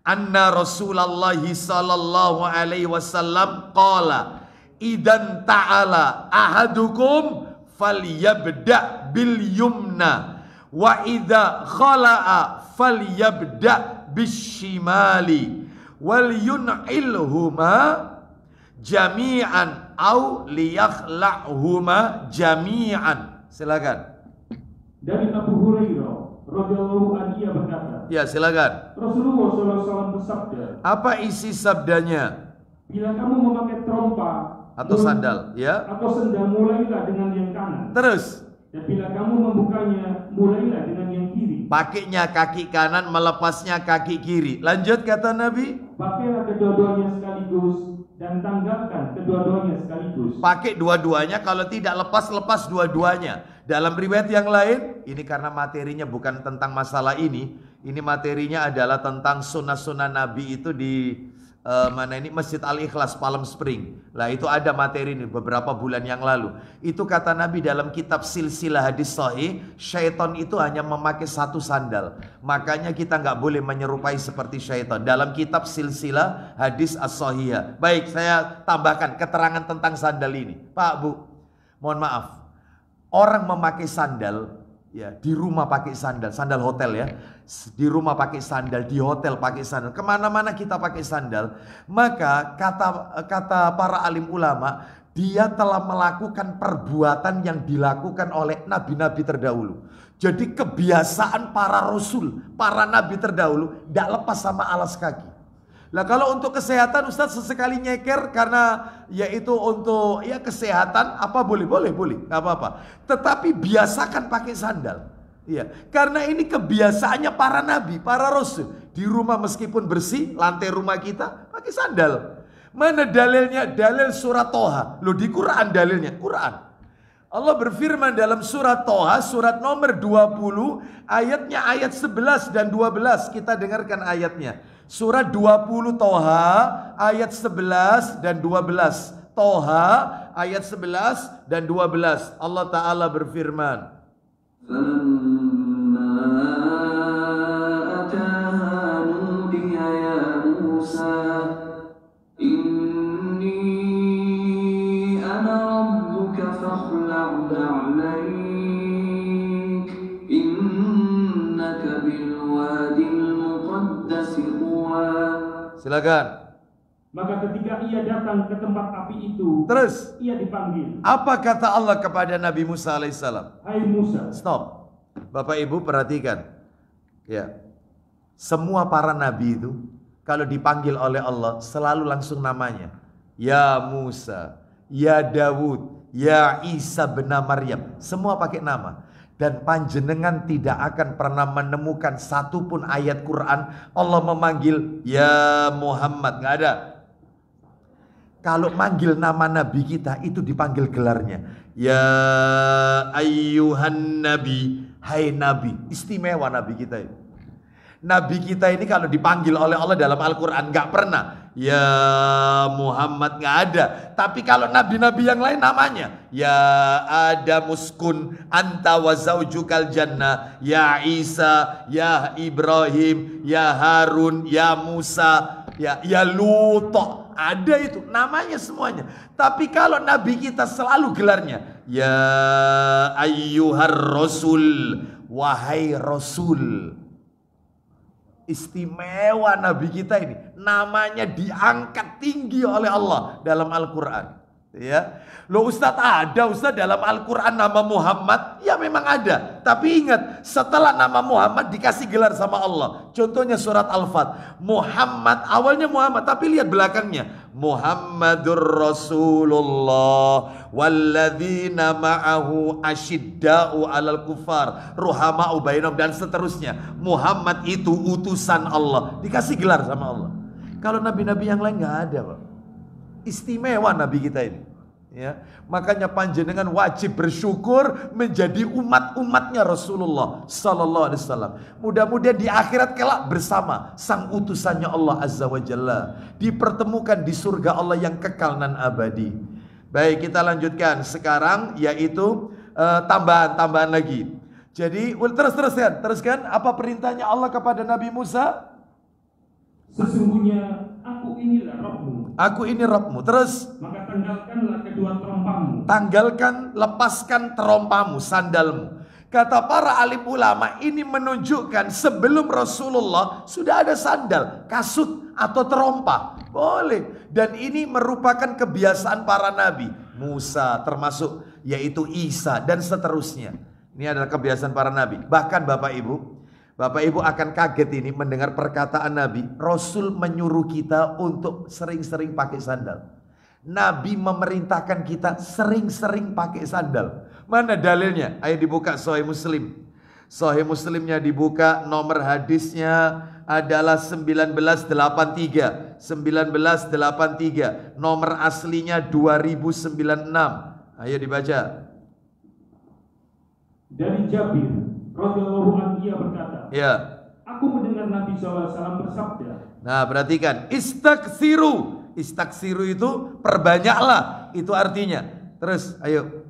anna Rasulullah sallallahu alaihi wasallam qala, idan ta'ala ahadukum falyabda bil yumna wa idza khala'a falyabda bis shimali wal yun'ilhuma jami'an au liyakhla'huma jami'an. Silakan. Dari Abu Hurairah radhiyallahu anhu ia berkata, Ya, silakan. Rasulullah SAW bersabda, Apa isi sabdanya? bila kamu memakai trompa Atau sandal, ya. atau sendal, mulailah dengan yang kanan. Terus, Dan bila kamu membukanya, mulailah dengan yang kiri. pakainya kaki kanan, melepasnya kaki kiri. Lanjut kata Nabi. Pakailah kedua-duanya sekaligus dan tanggalkan kedua-duanya sekaligus. Pakai dua-duanya, kalau tidak lepas dua-duanya. Dalam riwayat yang lain, ini karena materinya bukan tentang masalah ini materinya adalah tentang sunnah-sunnah Nabi itu di Masjid Al-Ikhlas Palm Spring. Lah itu ada materi ini beberapa bulan yang lalu. Itu kata Nabi dalam kitab silsilah hadis sahih, syaitan itu hanya memakai satu sandal. Makanya kita nggak boleh menyerupai seperti syaitan. Dalam kitab silsilah hadis as-sahihah. Baik, saya tambahkan keterangan tentang sandal ini. Pak, Bu, mohon maaf. Orang memakai sandal, ya, di rumah pakai sandal, sandal hotel ya. Di rumah pakai sandal, di hotel pakai sandal, kemana-mana kita pakai sandal. Maka kata para alim ulama, dia telah melakukan perbuatan yang dilakukan oleh nabi-nabi terdahulu. Jadi kebiasaan para rasul, para nabi terdahulu, tidak lepas sama alas kaki. Lah kalau untuk kesehatan Ustadz sesekali nyeker karena yaitu untuk ya kesehatan apa boleh nggak apa-apa. Tetapi biasakan pakai sandal. Iya, karena ini kebiasaannya para nabi, para rasul. Di rumah meskipun bersih, lantai rumah kita pakai sandal. Mana dalilnya? Dalil surat Toha. Loh, di Quran dalilnya, Quran. Allah berfirman dalam surat Toha, surat nomor 20, ayatnya ayat 11 dan 12. Kita dengarkan ayatnya. Surat 20 Toha, ayat 11 dan 12. Toha, ayat 11 dan 12. Allah Ta'ala berfirman. Silakan. Maka ketika ia datang ke tempat api itu, terus ia dipanggil. Apa kata Allah kepada Nabi Musa alaihissalam? Hai Musa. Stop. Bapak Ibu perhatikan. Ya. Semua para nabi itu kalau dipanggil oleh Allah selalu langsung namanya. Ya Musa, ya Dawud, ya Isa bin Maryam. Semua pakai nama. Dan panjenengan tidak akan pernah menemukan satupun ayat Quran Allah memanggil ya Muhammad. Nggak ada. Kalau manggil nama Nabi kita itu dipanggil gelarnya. Ya ayyuhan Nabi. Hai Nabi. Istimewa Nabi kita itu. Nabi kita ini kalau dipanggil oleh Allah dalam Al-Quran nggak pernah ya Muhammad, nggak ada. Tapi kalau nabi-nabi yang lain namanya ya Adamuskun anta wa zaujukal jannah, ya Isa, ya Ibrahim, ya Harun, ya Musa, ya Lut. Ada itu namanya semuanya. Tapi kalau nabi kita selalu gelarnya ya ayyuhar rasul, wahai rasul. Istimewa Nabi kita ini, namanya diangkat tinggi oleh Allah dalam Al-Quran. Ya, loh Ustadz, ada Ustadz dalam Al-Quran nama Muhammad? Ya memang ada. Tapi ingat, setelah nama Muhammad dikasih gelar sama Allah. Contohnya surat Al-Fat. Muhammad, awalnya Muhammad, tapi lihat belakangnya. Muhammadur Rasulullah walladzina ma'ahu asyidda'u 'alal kufar ruhama'u bainahum, dan seterusnya. Muhammad itu utusan Allah, dikasih gelar sama Allah. Kalau nabi-nabi yang lain nggak ada, Pak. Istimewa nabi kita ini. Ya, makanya panjenengan wajib bersyukur menjadi umat-umatnya Rasulullah sallallahu alaihi wasallam. Mudah-mudahan di akhirat kelak bersama sang utusannya Allah Azza wa Jalla, dipertemukan di surga Allah yang kekal nan abadi. Baik, kita lanjutkan sekarang yaitu tambahan lagi. Jadi teruskan apa perintahnya Allah kepada Nabi Musa? Sesungguhnya aku inilah Rabbmu. Aku ini Rabbmu. Terus maka tanggalkanlah kedua terompamu. Lepaskan terompamu, sandalmu. Kata para alim ulama, ini menunjukkan sebelum Rasulullah sudah ada sandal, kasut atau terompa. Boleh. Dan ini merupakan kebiasaan para nabi. Musa termasuk, yaitu Isa dan seterusnya. Ini adalah kebiasaan para nabi. Bahkan Bapak Ibu akan kaget ini mendengar perkataan Nabi. Rasul menyuruh kita untuk sering-sering pakai sandal. Nabi memerintahkan kita sering-sering pakai sandal. Mana dalilnya? Ayo dibuka Sahih Muslim. Sahih Muslimnya dibuka, nomor hadisnya adalah 1983. 1983. Nomor aslinya 2096. Ayo dibaca. Dari Jabir radhiyallahu anhu ia berkata, Ya. aku mendengar Nabi SAW bersabda. Nah, perhatikan, istaksiru. Istaksiru itu perbanyaklah, itu artinya. Terus, ayo.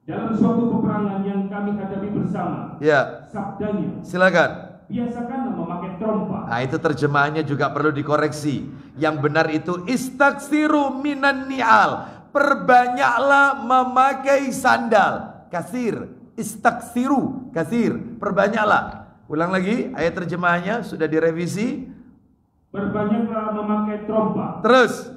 Dalam suatu peperangan yang kami hadapi bersama, Ya. sabdanya, Silakan. biasakanlah memakai trompa. Nah, itu terjemahannya juga perlu dikoreksi. Yang benar itu istaksiru minan ni'al. Perbanyaklah memakai sandal. Kasir. Istaksiru. Kasir. Perbanyaklah. Ulang lagi, ayat terjemahannya sudah direvisi. Berbanyaklah memakai trompa. Terus.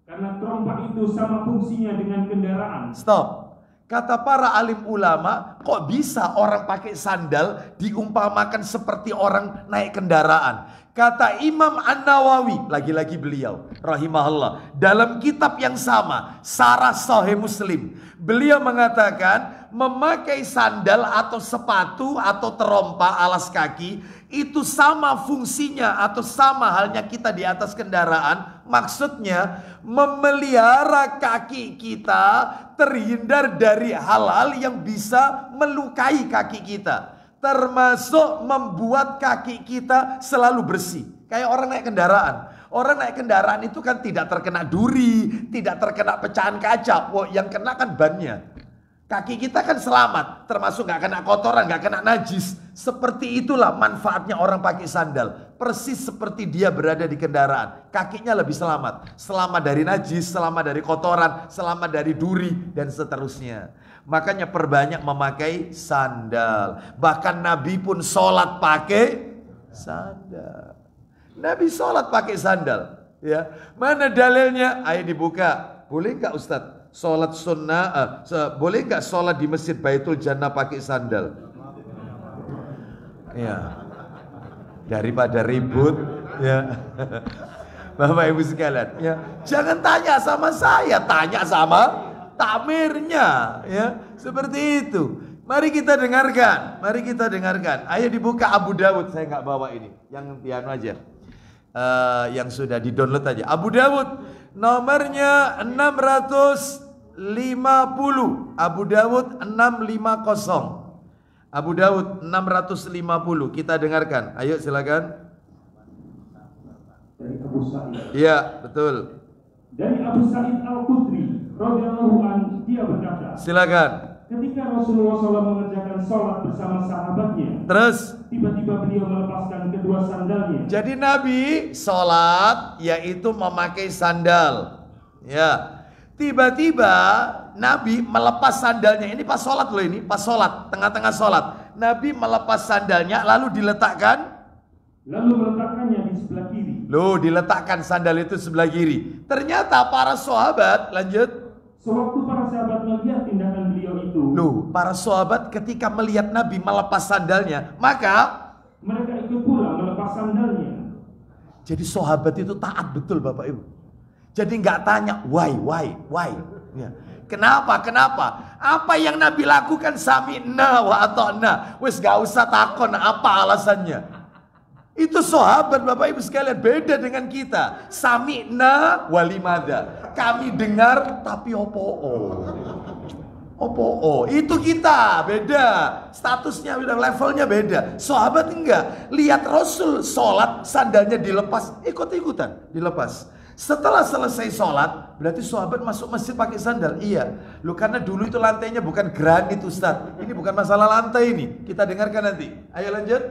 Karena trompa itu sama fungsinya dengan kendaraan. Stop. Kata para alim ulama, kok bisa orang pakai sandal diumpamakan seperti orang naik kendaraan? Kata Imam An-Nawawi, lagi-lagi beliau, rahimahullah, dalam kitab yang sama, Syarah Sahih Muslim, beliau mengatakan memakai sandal atau sepatu atau terompa alas kaki itu sama fungsinya atau sama halnya kita di atas kendaraan. Maksudnya memelihara kaki kita terhindar dari hal-hal yang bisa melukai kaki kita. Termasuk membuat kaki kita selalu bersih. Kayak orang naik kendaraan. Orang naik kendaraan itu kan tidak terkena duri, tidak terkena pecahan kaca. Wah, yang kena kan bannya. Kaki kita kan selamat, termasuk gak kena kotoran, gak kena najis. Seperti itulah manfaatnya orang pakai sandal. Persis seperti dia berada di kendaraan. Kakinya lebih selamat. Selamat dari najis, selamat dari kotoran, selamat dari duri, dan seterusnya. Makanya perbanyak memakai sandal. Bahkan Nabi pun sholat pakai sandal. Nabi sholat pakai sandal. Ya, mana dalilnya? Ayo dibuka. Boleh gak Ustadz? Sholat sunnah, boleh nggak sholat di Masjid Baitul Jannah pakai sandal? Ya, daripada ribut, ya, Bapak Ibu sekalian, ya, jangan tanya sama saya, tanya sama takmirnya, ya, seperti itu. Mari kita dengarkan, Ayo dibuka Abu Dawud, saya nggak bawa ini, yang piano aja, yang sudah di download aja. Abu Dawud, nomornya 650. Abu Dawud 650. Abu Dawud 650. Kita dengarkan. Ayo silakan. Dari Abu Sa'id. Iya, betul. Dari Abu Sa'id Al-Khudri radhiyallahu anhu dia berkata. Silakan. Ketika Rasulullah SAW mengerjakan sholat bersama sahabatnya, terus tiba-tiba beliau melepaskan kedua sandalnya. Jadi Nabi sholat yaitu memakai sandal. Ya. Tiba-tiba Nabi melepas sandalnya. Ini pas sholat loh ini. Pas sholat. Tengah-tengah sholat. Nabi melepas sandalnya lalu diletakkan. Lalu meletakkannya di sebelah kiri. Loh, diletakkan sandal itu sebelah kiri. Ternyata para sahabat, lanjut. Sewaktu para sahabat melihat tindakan beliau itu. Loh, para sahabat ketika melihat Nabi melepas sandalnya, maka mereka ikut pula melepas sandalnya. Jadi sahabat itu taat betul Bapak Ibu. Jadi nggak tanya why. Ya. Kenapa? Apa yang Nabi lakukan sami'na wa ata'na. Wes gak usah takon apa alasannya. Itu sahabat Bapak Ibu sekalian, beda dengan kita. Sami'na wa limada. Kami dengar tapi opo. Itu kita beda. Statusnya beda, levelnya beda. Sahabat enggak. Lihat Rasul sholat sandalnya dilepas, ikut-ikutan dilepas. Setelah selesai sholat, berarti sahabat masuk masjid pakai sandal. Iya, lu karena dulu itu lantainya bukan granit Ustaz. Ini bukan masalah lantai ini. Kita dengarkan nanti. Ayo lanjut.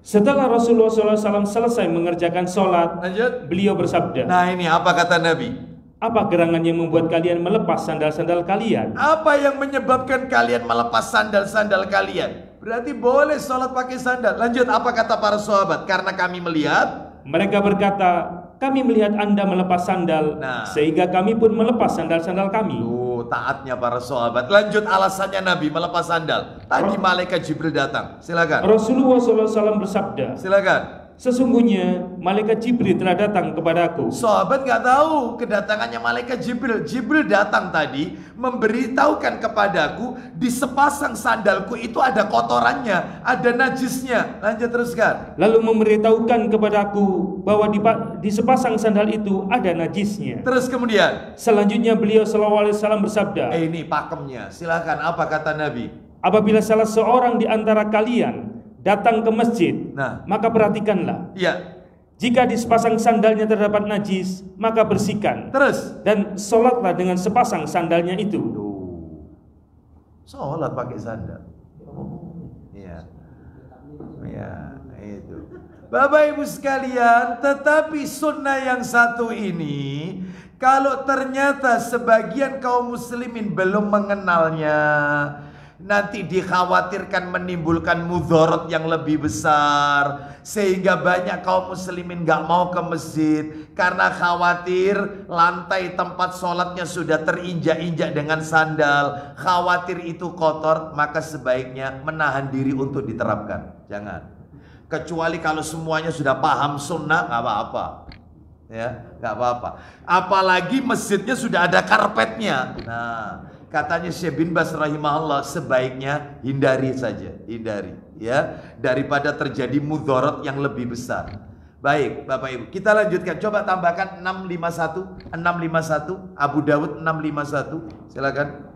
Setelah Rasulullah SAW selesai mengerjakan sholat, lanjut. Beliau bersabda. Nah ini apa kata Nabi? Apa gerangan yang membuat kalian melepas sandal-sandal kalian? Apa yang menyebabkan kalian melepas sandal-sandal kalian? Berarti boleh sholat pakai sandal. Lanjut, apa kata para sahabat? Karena kami melihat. Mereka berkata, kami melihat Anda melepas sandal, sehingga kami pun melepas sandal-sandal kami. Taatnya para sahabat. Lanjut alasannya Nabi melepas sandal. Tadi malaikat Jibril datang. Silakan. Rasulullah SAW bersabda, silakan. sesungguhnya malaikat Jibril telah datang kepadaku. Sahabat nggak tahu kedatangannya malaikat Jibril. Jibril datang tadi memberitahukan kepadaku di sepasang sandalku itu ada kotorannya, ada najisnya. Lanjut teruskan. Lalu memberitahukan kepadaku bahwa di sepasang sandal itu ada najisnya. Terus kemudian. Selanjutnya beliau SAW bersabda. Ini pakemnya. Silakan. Apa kata Nabi? Apabila salah seorang di antara kalian datang ke masjid, maka perhatikanlah. Iya. Jika di sepasang sandalnya terdapat najis, maka bersihkan. Terus. Dan sholatlah dengan sepasang sandalnya itu. Sholat pakai sandal. Iya. Ya, itu. Bapak Ibu sekalian, tetapi sunnah yang satu ini, kalau ternyata sebagian kaum muslimin belum mengenalnya, nanti dikhawatirkan menimbulkan mudharat yang lebih besar, sehingga banyak kaum muslimin gak mau ke masjid karena khawatir lantai tempat sholatnya sudah terinjak-injak dengan sandal, khawatir itu kotor. Maka sebaiknya menahan diri untuk diterapkan. Jangan, kecuali kalau semuanya sudah paham sunnah, gak apa-apa. Ya, gak apa-apa. Apalagi masjidnya sudah ada karpetnya. Katanya Syekh bin Baz rahimahullah, sebaiknya hindari saja, hindari ya, daripada terjadi mudharat yang lebih besar. Baik, Bapak Ibu, kita lanjutkan. Coba tambahkan 651 Abu Dawud 651. Silakan.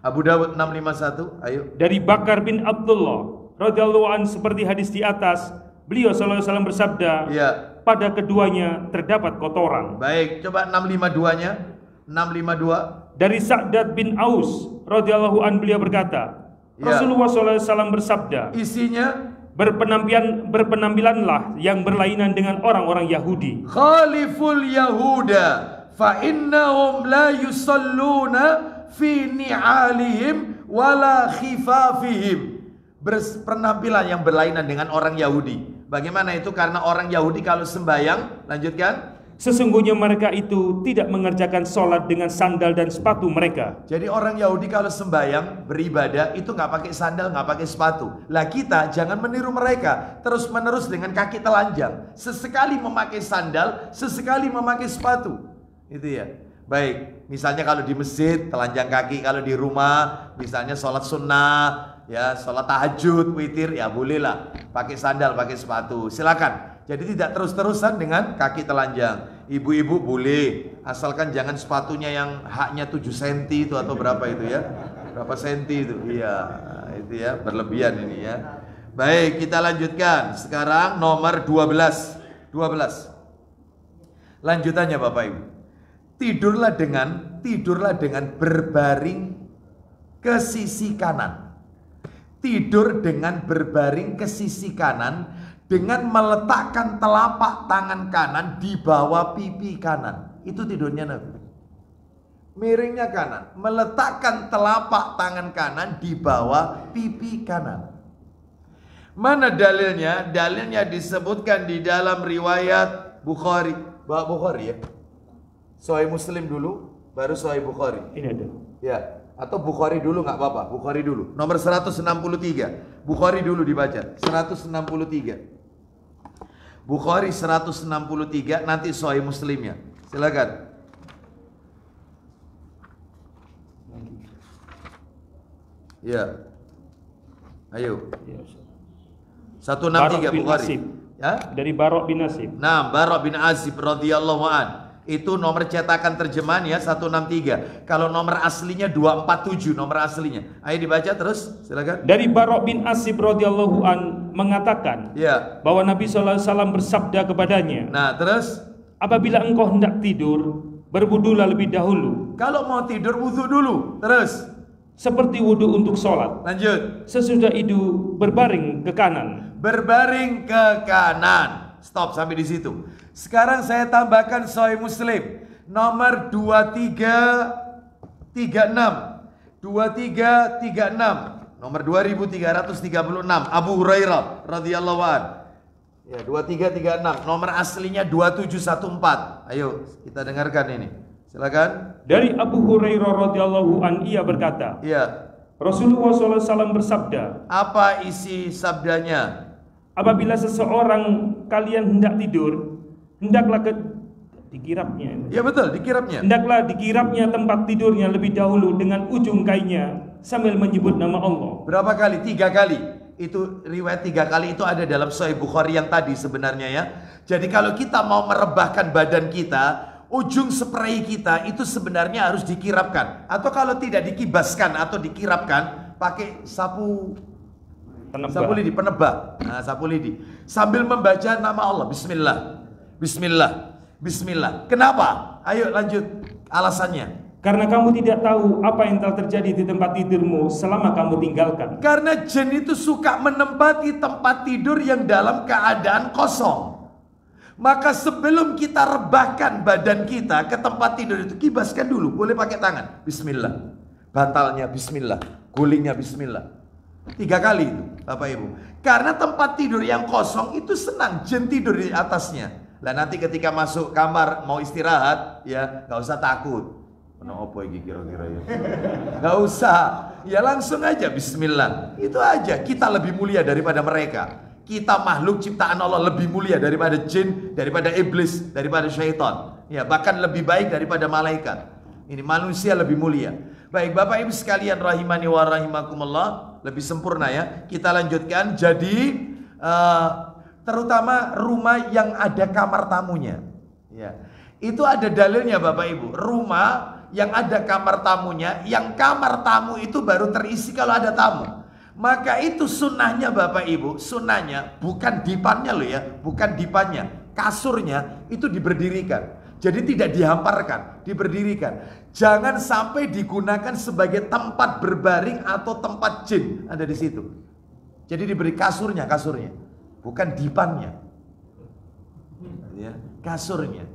Abu Dawud 651, ayo. Dari Bakar bin Abdullah radhiyallahu an seperti hadis di atas, beliau sallallahu alaihi wasallam bersabda, ya, pada keduanya terdapat kotoran. Baik, coba 652-nya. 652. Dari Sa'dad bin Aus radhiyallahu an beliau berkata, Rasulullah SAW bersabda, isinya berpenampilanlah yang berlainan dengan orang-orang Yahudi. Khaliful Yahuda fa innahum la yusalluna fi ni'alihim wala khifafihim. Berpenampilan yang berlainan dengan orang Yahudi. Bagaimana itu? Karena orang Yahudi kalau sembahyang, lanjutkan, sesungguhnya mereka itu tidak mengerjakan sholat dengan sandal dan sepatu mereka. Jadi orang Yahudi kalau sembahyang, beribadah, itu nggak pakai sandal, nggak pakai sepatu. Lah kita jangan meniru mereka, terus menerus dengan kaki telanjang. Sesekali memakai sandal, sesekali memakai sepatu. Itu ya. Baik, misalnya kalau di masjid telanjang kaki, kalau di rumah misalnya sholat sunnah, ya sholat tahajud, witir, ya bolehlah pakai sandal, pakai sepatu. Silakan. Jadi tidak terus-terusan dengan kaki telanjang. Ibu-ibu boleh, asalkan jangan sepatunya yang haknya 7 cm itu atau berapa itu ya. Berapa senti itu? Iya, itu ya, berlebihan ini ya. Baik, kita lanjutkan. Sekarang nomor 12. Lanjutannya Bapak Ibu. Tidurlah dengan berbaring ke sisi kanan. Tidur dengan berbaring ke sisi kanan, dengan meletakkan telapak tangan kanan di bawah pipi kanan. Itu tidurnya Nabi. Miringnya kanan, meletakkan telapak tangan kanan di bawah pipi kanan. Mana dalilnya? Dalilnya disebutkan di dalam riwayat Bukhari. Bawa Bukhari ya. Sahih Muslim dulu, baru Sahih Bukhari. Ini ada. Ya. Atau Bukhari dulu nggak apa-apa, Bukhari dulu. Nomor 163. Bukhari dulu dibaca. 163. Bukhari 163, nanti Sahih Muslimnya. Silakan. Ya. Ayo. 163 Bukhari. Ya? Dari Barok bin Azib. Nah, Barok bin Azib radhiyallahu an. Itu nomor cetakan terjemahan ya 163. Kalau nomor aslinya 247 nomor aslinya. Ayo dibaca terus, silakan. Dari Barok bin Azib radhiyallahu an mengatakan, ya, bahwa Nabi SAW bersabda kepadanya. Nah, terus, apabila engkau hendak tidur, berwudulah lebih dahulu. Kalau mau tidur wudu dulu. Terus, seperti wudu untuk sholat. Lanjut. Sesudah itu berbaring ke kanan. Berbaring ke kanan. Stop sampai di situ. Sekarang saya tambahkan Sahih Muslim nomor 2336. 2336. Nomor 2336 Abu Hurairah radhiyallahu an. Ya, 2336. Nomor aslinya 2714. Ayo, kita dengarkan ini. Silakan. Dari Abu Hurairah radhiyallahu an ia berkata, Iya. Rasulullah SAW bersabda, Apa isi sabdanya? apabila seseorang kalian hendak tidur, hendaklah dikirapnya. Ya betul, dikirapnya. Hendaklah dikirapnya tempat tidurnya lebih dahulu dengan ujung kainnya sambil menyebut nama Allah. Berapa kali? 3 kali. Itu riwayat 3 kali itu ada dalam Sahih Bukhari yang tadi sebenarnya ya. Jadi kalau kita mau merebahkan badan kita, ujung spray kita itu sebenarnya harus dikirapkan. Atau kalau tidak dikibaskan atau dikirapkan, pakai sapu lidi, penebah. Nah, sapu lidi. Sambil membaca nama Allah. Bismillah. Bismillah. Bismillah. Kenapa? Ayo lanjut. Alasannya. Karena kamu tidak tahu apa yang telah terjadi di tempat tidurmu selama kamu tinggalkan. Karena jin itu suka menempati tempat tidur yang dalam keadaan kosong. Maka sebelum kita rebahkan badan kita ke tempat tidur itu, kibaskan dulu. Boleh pakai tangan. Bismillah. Bantalnya bismillah. Gulingnya bismillah. 3 kali itu Bapak Ibu. Karena tempat tidur yang kosong itu senang jin tidur di atasnya. Lah nanti ketika masuk kamar mau istirahat, ya gak usah takut. Apa iki kira-kira ya? Gak usah. Ya langsung aja bismillah. Itu aja. Kita lebih mulia daripada mereka. Kita makhluk ciptaan Allah lebih mulia daripada jin, daripada iblis, daripada syaitan. Ya, bahkan lebih baik daripada malaikat. Ini manusia lebih mulia. Baik Bapak Ibu sekalian rahimani wa rahimakumullah, lebih sempurna ya. Kita lanjutkan. Jadi terutama rumah yang ada kamar tamunya. Ya. Itu ada dalilnya Bapak Ibu. Rumah yang ada kamar tamunya, yang kamar tamu itu baru terisi kalau ada tamu. Maka itu sunnahnya Bapak Ibu, sunnahnya bukan dipannya loh ya, bukan dipannya, kasurnya itu diberdirikan. Jadi tidak dihamparkan, diberdirikan. Jangan sampai digunakan sebagai tempat berbaring atau tempat jin ada di situ. Jadi diberi kasurnya, bukan dipannya. Ya, kasurnya.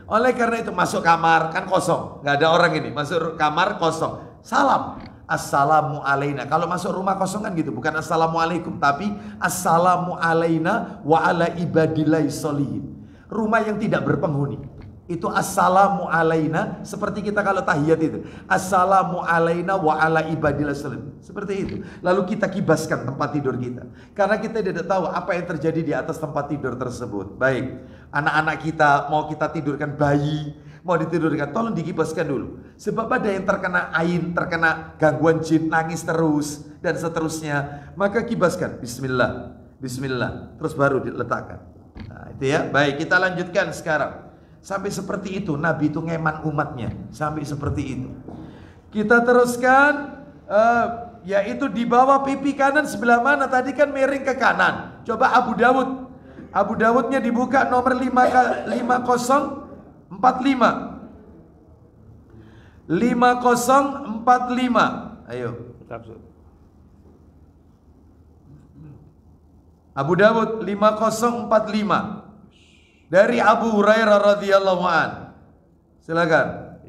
Oleh karena itu masuk kamar kan kosong, nggak ada orang ini. Masuk kamar kosong, salam, assalamu alaina. Kalau masuk rumah kosong kan gitu, bukan assalamualaikum, tapi assalamu alaina wa ala ibadillahi sholihin. Rumah yang tidak berpenghuni itu assalamu alaina, seperti kita kalau tahiyat itu assalamu alaina wa ala ibadillahi sholihin, seperti itu. Lalu kita kibaskan tempat tidur kita, karena kita tidak tahu apa yang terjadi di atas tempat tidur tersebut. Baik, anak-anak kita mau kita tidurkan, bayi mau ditidurkan, tolong dikibaskan dulu. Sebab ada yang terkena ain, terkena gangguan jin, nangis terus dan seterusnya, maka kibaskan bismillah, bismillah, terus baru diletakkan. Nah, itu ya. Baik, kita lanjutkan sekarang. Sampai seperti itu Nabi itu ngeman umatnya, sampai seperti itu. Kita teruskan, yaitu di bawah pipi kanan sebelah mana? Tadi kan miring ke kanan. Coba Abu Dawud. Abu Dawudnya dibuka nomor 5045. 5045. Ayo. Abu Dawud 5045. Dari Abu Hurairah radhiyallahu an. Silakan.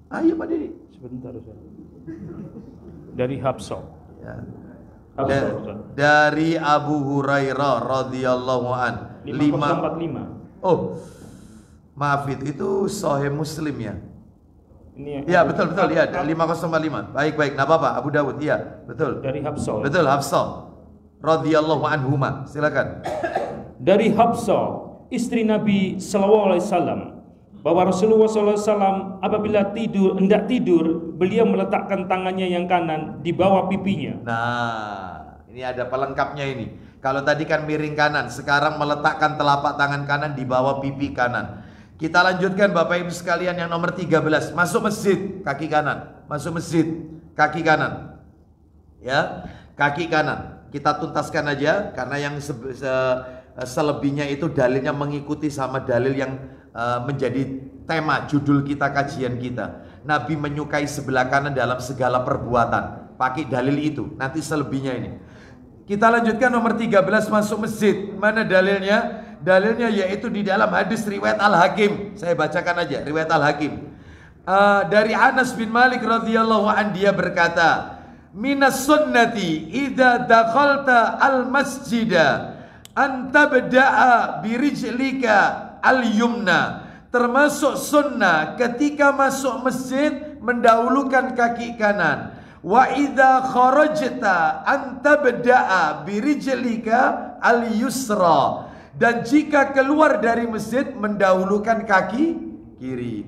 Ayo Pak Didi. Sebentar Ustaz. Dari Hafsah. Ya. Dari Abu Hurairah radhiyallahu an. 5045. Oh. Maaf itu Sahih Muslim ya. Ini ya betul ya 5045. Baik enggak apa-apa. Abu Dawud iya, betul. Dari Hafsah. Betul, Hafsah radhiyallahu anhuma. Silakan. Dari Hafsah, istri Nabi sallallahu alaihi wasallam, bahwa Rasulullah sallallahu alaihi wasallam apabila hendak tidur, beliau meletakkan tangannya yang kanan di bawah pipinya. Nah, ini ada pelengkapnya ini. Kalau tadi kan miring kanan, sekarang meletakkan telapak tangan kanan di bawah pipi kanan. Kita lanjutkan Bapak Ibu sekalian yang nomor 13. Masuk masjid, kaki kanan. Masuk masjid, kaki kanan. Ya, kaki kanan. Kita tuntaskan aja, karena yang selebihnya itu dalilnya mengikuti sama dalil yang menjadi tema judul kita, kajian kita. Nabi menyukai sebelah kanan dalam segala perbuatan. Pakai dalil itu, nanti selebihnya ini. Kita lanjutkan nomor 13, masuk masjid. Mana dalilnya? Dalilnya yaitu di dalam hadis riwayat Al-Hakim. Saya bacakan aja riwayat Al-Hakim. Dari Anas bin Malik radhiyallahu an, dia berkata, minas sunnati idza dakhalta al masjida an tabda'a birijlika al yumna. Termasuk sunnah ketika masuk masjid mendahulukan kaki kanan. Wa idza kharajta an tabda'a birijlika al yusra. Dan jika keluar dari masjid mendahulukan kaki kiri.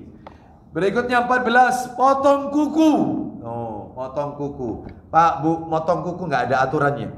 Berikutnya 14, potong kuku. Oh, potong kuku. Pak, Bu, potong kuku nggak ada aturannya.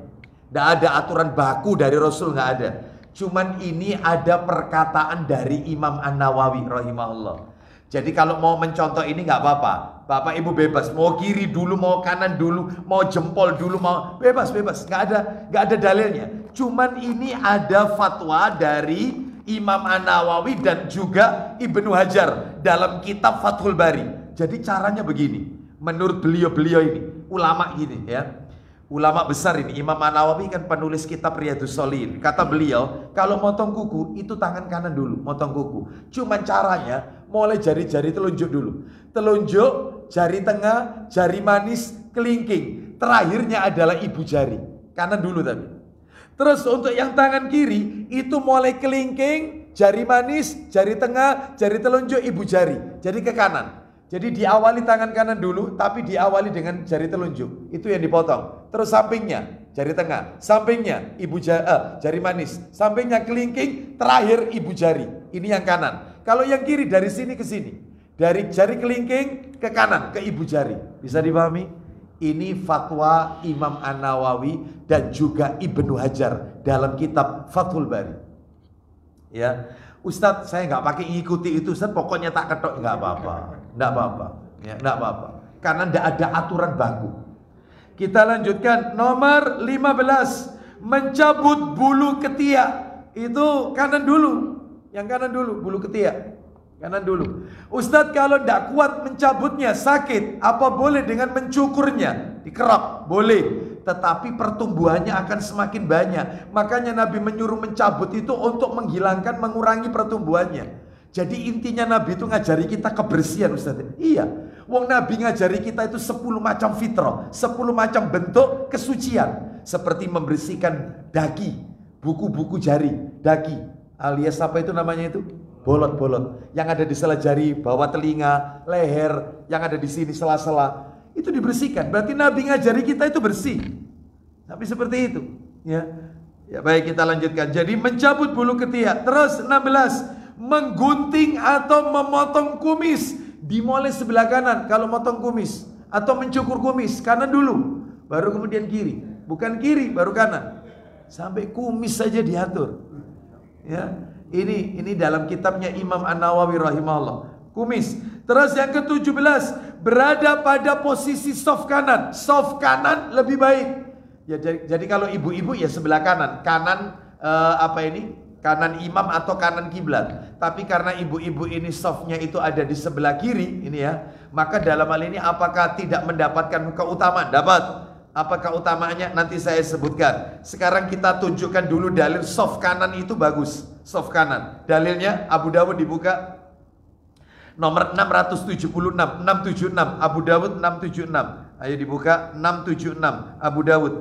Nggak ada aturan baku dari Rasul, nggak ada. Cuman ini ada perkataan dari Imam An-Nawawi rahimahullah. Jadi kalau mau mencontoh ini nggak apa-apa. Bapak Ibu bebas, mau kiri dulu, mau kanan dulu, mau jempol dulu, mau bebas. Nggak ada dalilnya. Cuman ini ada fatwa dari Imam An-Nawawi dan juga Ibnu Hajar dalam kitab Fathul Bari. Jadi caranya begini. Menurut beliau ini, ulama gini ya. Ulama besar ini, Imam An-Nawawi kan penulis kitab Riyadhus Shalihin. Kata beliau, kalau motong kuku itu tangan kanan dulu, motong kuku. Cuman caranya mulai jari-jari telunjuk dulu. Telunjuk, jari tengah, jari manis, kelingking. Terakhirnya adalah ibu jari. Kanan dulu tapi. Terus untuk yang tangan kiri itu mulai kelingking, jari manis, jari tengah, jari telunjuk, ibu jari. Jadi ke kanan. Jadi diawali tangan kanan dulu, tapi diawali dengan jari telunjuk. Itu yang dipotong. Terus sampingnya, jari tengah. Sampingnya, jari manis. Sampingnya kelingking, terakhir ibu jari. Ini yang kanan. Kalau yang kiri dari sini ke sini. Dari jari kelingking ke kanan, ke ibu jari. Bisa dipahami? Ini fatwa Imam An-Nawawi dan juga Ibnu Hajar dalam kitab Fathul Bari. Ya. Ustadz, saya nggak pakai ngikuti itu, Ustadz, pokoknya tak ketok, nggak apa-apa, ya, nggak apa-apa, karena nggak ada aturan baku. Kita lanjutkan nomor 15, mencabut bulu ketiak. Itu kanan dulu, yang kanan dulu, bulu ketiak, kanan dulu. Ustadz, kalau nggak kuat mencabutnya, sakit, apa boleh dengan mencukurnya? Dikerok, boleh. Tetapi pertumbuhannya akan semakin banyak. Makanya Nabi menyuruh mencabut itu untuk menghilangkan, mengurangi pertumbuhannya. Jadi intinya Nabi itu ngajari kita kebersihan, Ustaz. Iya. Wong Nabi ngajari kita itu 10 macam fitrah, 10 macam bentuk kesucian. Seperti membersihkan daki, buku-buku jari, daki. Alias apa itu namanya itu? Bolot-bolot. Yang ada di sela jari, bawah telinga, leher, yang ada di sini sela-sela. Itu dibersihkan. Berarti Nabi ngajari kita itu bersih. Tapi seperti itu, ya. Ya baik, kita lanjutkan. Jadi mencabut bulu ketiak. Terus 16, menggunting atau memotong kumis. Dimulai sebelah kanan kalau motong kumis atau mencukur kumis, kanan dulu, baru kemudian kiri. Bukan kiri baru kanan. Sampai kumis saja diatur. Ya. Ini dalam kitabnya Imam An-Nawawi rahimahullah. Kumis. Terus yang ke-17, berada pada posisi soft kanan. Soft kanan lebih baik. Ya, jadi kalau ibu-ibu ya sebelah kanan. Kanan kanan imam atau kanan kiblat. Tapi karena ibu-ibu ini softnya itu ada di sebelah kiri, ini ya. Maka dalam hal ini apakah tidak mendapatkan keutamaan? Dapat. Apa keutamaannya? Nanti saya sebutkan. Sekarang kita tunjukkan dulu dalil soft kanan itu bagus. Soft kanan. Dalilnya Abu Dawud dibuka. Nomor 676, 676, Abu Dawud 676. Ayo dibuka 676, Abu Dawud.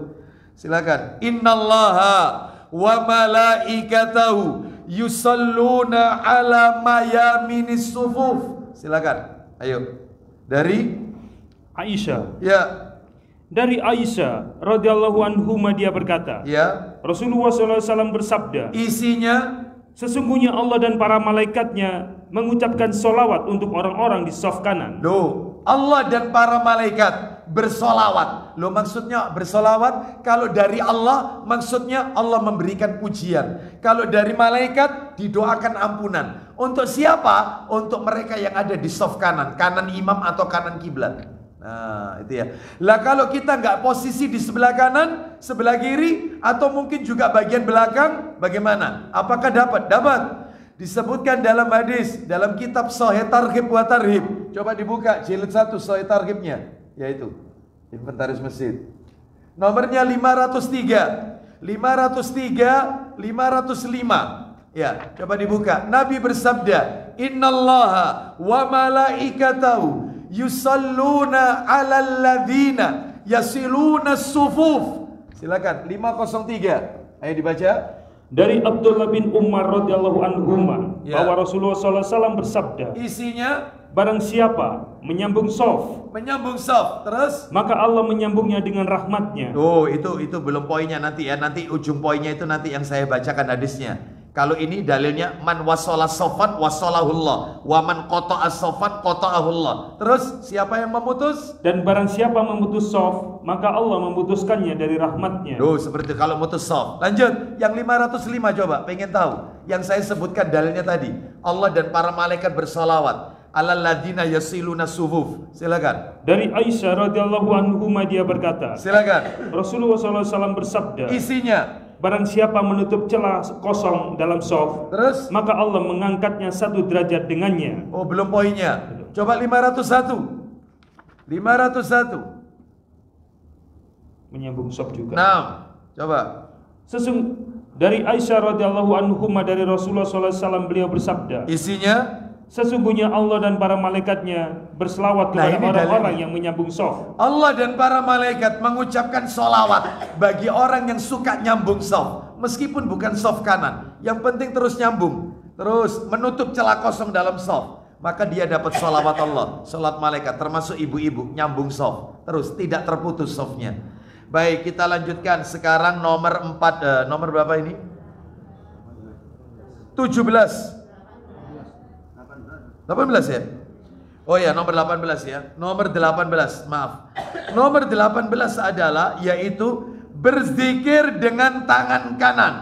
Silakan. Innallaha wa malaikatahu yusalluna ala mayaminis sufuf. Silakan. Ayo. Dari Aisyah. Ya. Dari Aisyah radhiyallahu anhuma dia berkata, Ya. Rasulullah SAW bersabda, Isinya, sesungguhnya Allah dan para malaikatnya mengucapkan solawat untuk orang-orang di saf kanan. loh, Allah dan para malaikat bersolawat. Loh, maksudnya bersolawat, kalau dari Allah maksudnya Allah memberikan pujian. Kalau dari malaikat didoakan ampunan. Untuk siapa? Untuk mereka yang ada di saf kanan, kanan imam atau kanan kiblat. Nah, itu ya. Lah kalau kita nggak posisi di sebelah kanan, sebelah kiri, atau mungkin juga bagian belakang, bagaimana? Apakah dapat? Dapat. Disebutkan dalam hadis, dalam kitab Sahih Targhib wa Tarhib. Coba dibuka jilid 1 Sahih Targhibnya, yaitu Inventaris Masjid. Nomornya 503. 505. Ya, coba dibuka. Nabi bersabda, Innallaha wa malaikatahu yusalluna 'alal ladzina yasiluna sufuf. Silakan 503. Ayo dibaca. Dari Abdullah bin Umar radhiyallahu anhuma Ya. bahwa Rasulullah SAW bersabda, Isinya barang siapa menyambung sof, menyambung saf. Terus maka Allah menyambungnya dengan rahmatnya. oh, itu belum poinnya nanti ya. Nanti ujung poinnya itu nanti yang saya bacakan hadisnya. Kalau ini dalilnya man wasola sofan wasolahullah, wa man qata'a sofan qata'ahullah. Terus siapa yang memutus? Dan barang siapa memutus sof, maka Allah memutuskannya dari rahmatnya. Duh, seperti itu kalau mutus soft. Lanjut, yang 505 coba, pengen tahu. Yang saya sebutkan dalilnya tadi. Allah dan para malaikat bersolawat. Alal ladina yasiluna sufuf. Silakan. Dari Aisyah radhiyallahu anhuma dia berkata, Silakan. Rasulullah SAW bersabda, Isinya. barang siapa menutup celah kosong dalam sof, Terus? maka Allah mengangkatnya 1 derajat dengannya. Oh, belum poinnya. Coba 501. 501. Menyambung sof juga. Nah, coba. Dari Aisyah radhiyallahu anhuma dari Rasulullah SAW beliau bersabda, Isinya. sesungguhnya Allah dan para malaikatnya berselawat Nah, kepada ini orang-orang dalilnya. yang menyambung sof. Allah dan para malaikat mengucapkan sholawat bagi orang yang suka nyambung soft. Meskipun bukan soft kanan. Yang penting terus nyambung. Terus menutup celah kosong dalam soft. Maka dia dapat sholawat Allah. Sholat malaikat termasuk ibu-ibu nyambung soft. Terus tidak terputus softnya. Baik, kita lanjutkan. Sekarang nomor 4. Nomor berapa ini? 17. 18 ya? Oh ya, nomor 18 ya. Nomor 18, maaf. Nomor 18 adalah yaitu berzikir dengan tangan kanan.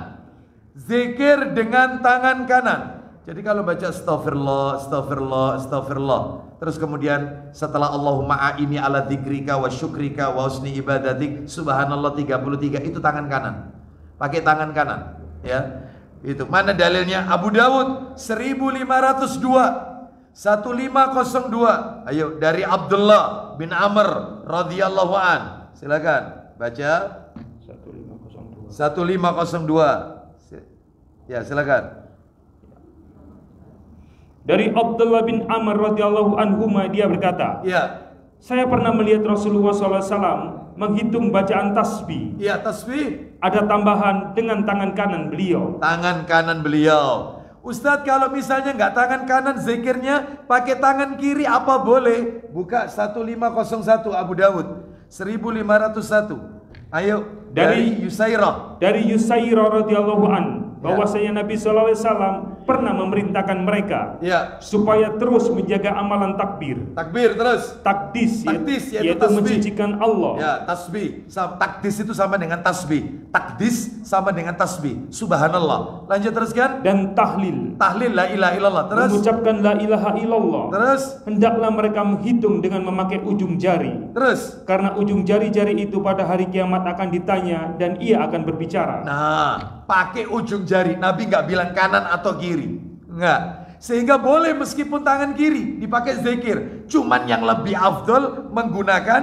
Zikir dengan tangan kanan. Jadi kalau baca astagfirullah, astagfirullah, astagfirullah. Terus kemudian setelah Allahumma a'ini ala dzikrika wa syukrika wa husni ibadatik subhanallah 33 itu tangan kanan. Pakai tangan kanan, ya. Itu mana dalilnya? Abu Dawud 1502. 1502. Ayo dari Abdullah bin Amr radhiyallahu an. Silakan baca 1502. 1502. Ya, silakan. Dari Abdullah bin Amr radhiyallahu anhuma dia berkata, Ya. saya pernah melihat Rasulullah SAW menghitung bacaan tasbih. Ya, tasbih Ada tambahan dengan tangan kanan beliau. tangan kanan beliau. Ustadz, kalau misalnya nggak tangan kanan zikirnya pakai tangan kiri apa boleh? Buka 1501 Abu Dawud 1501. Ayo dari Yusairah. Dari Yusairah radhiyallahu an, bahwasanya Nabi SAW pernah memerintahkan mereka Ya, supaya terus menjaga amalan takbir, takbir terus. takdis, Takdis, yaitu yaitu tasbih. mensucikan Allah. Ya, tasbih. Takdis itu sama dengan tasbih. Takdis sama dengan tasbih. Subhanallah. Lanjut teruskan. Dan tahlil, Tahlil la ilaha illallah. Terus. mengucapkan la ilaha illallah. Terus. Hendaklah mereka menghitung dengan memakai ujung jari, Terus. karena ujung jari-jari itu pada hari kiamat akan ditanya dan ia akan berbicara. Nah, pakai ujung jari. Nabi nggak bilang kanan atau kiri. Enggak. Sehingga boleh meskipun tangan kiri dipakai zikir. Cuman yang lebih afdol menggunakan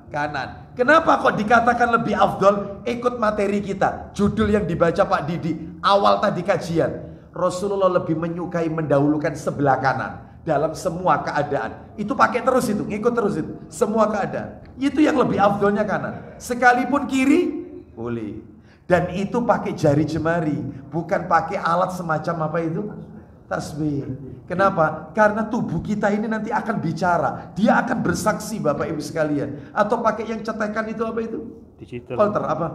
kanan. Kenapa kok dikatakan lebih afdol? Ikut materi kita. Judul yang dibaca Pak Didi awal tadi kajian. Rasulullah lebih menyukai mendahulukan sebelah kanan dalam semua keadaan. Itu pakai terus itu, ngikut terus itu. Semua keadaan. Itu yang lebih afdolnya kanan. Sekalipun kiri boleh. Dan itu pakai jari jemari, bukan pakai alat semacam apa itu? Tasbih. Kenapa? Karena tubuh kita ini nanti akan bicara. Dia akan bersaksi Bapak Ibu sekalian. Atau pakai yang cetekan itu apa itu? Digital. Folder apa?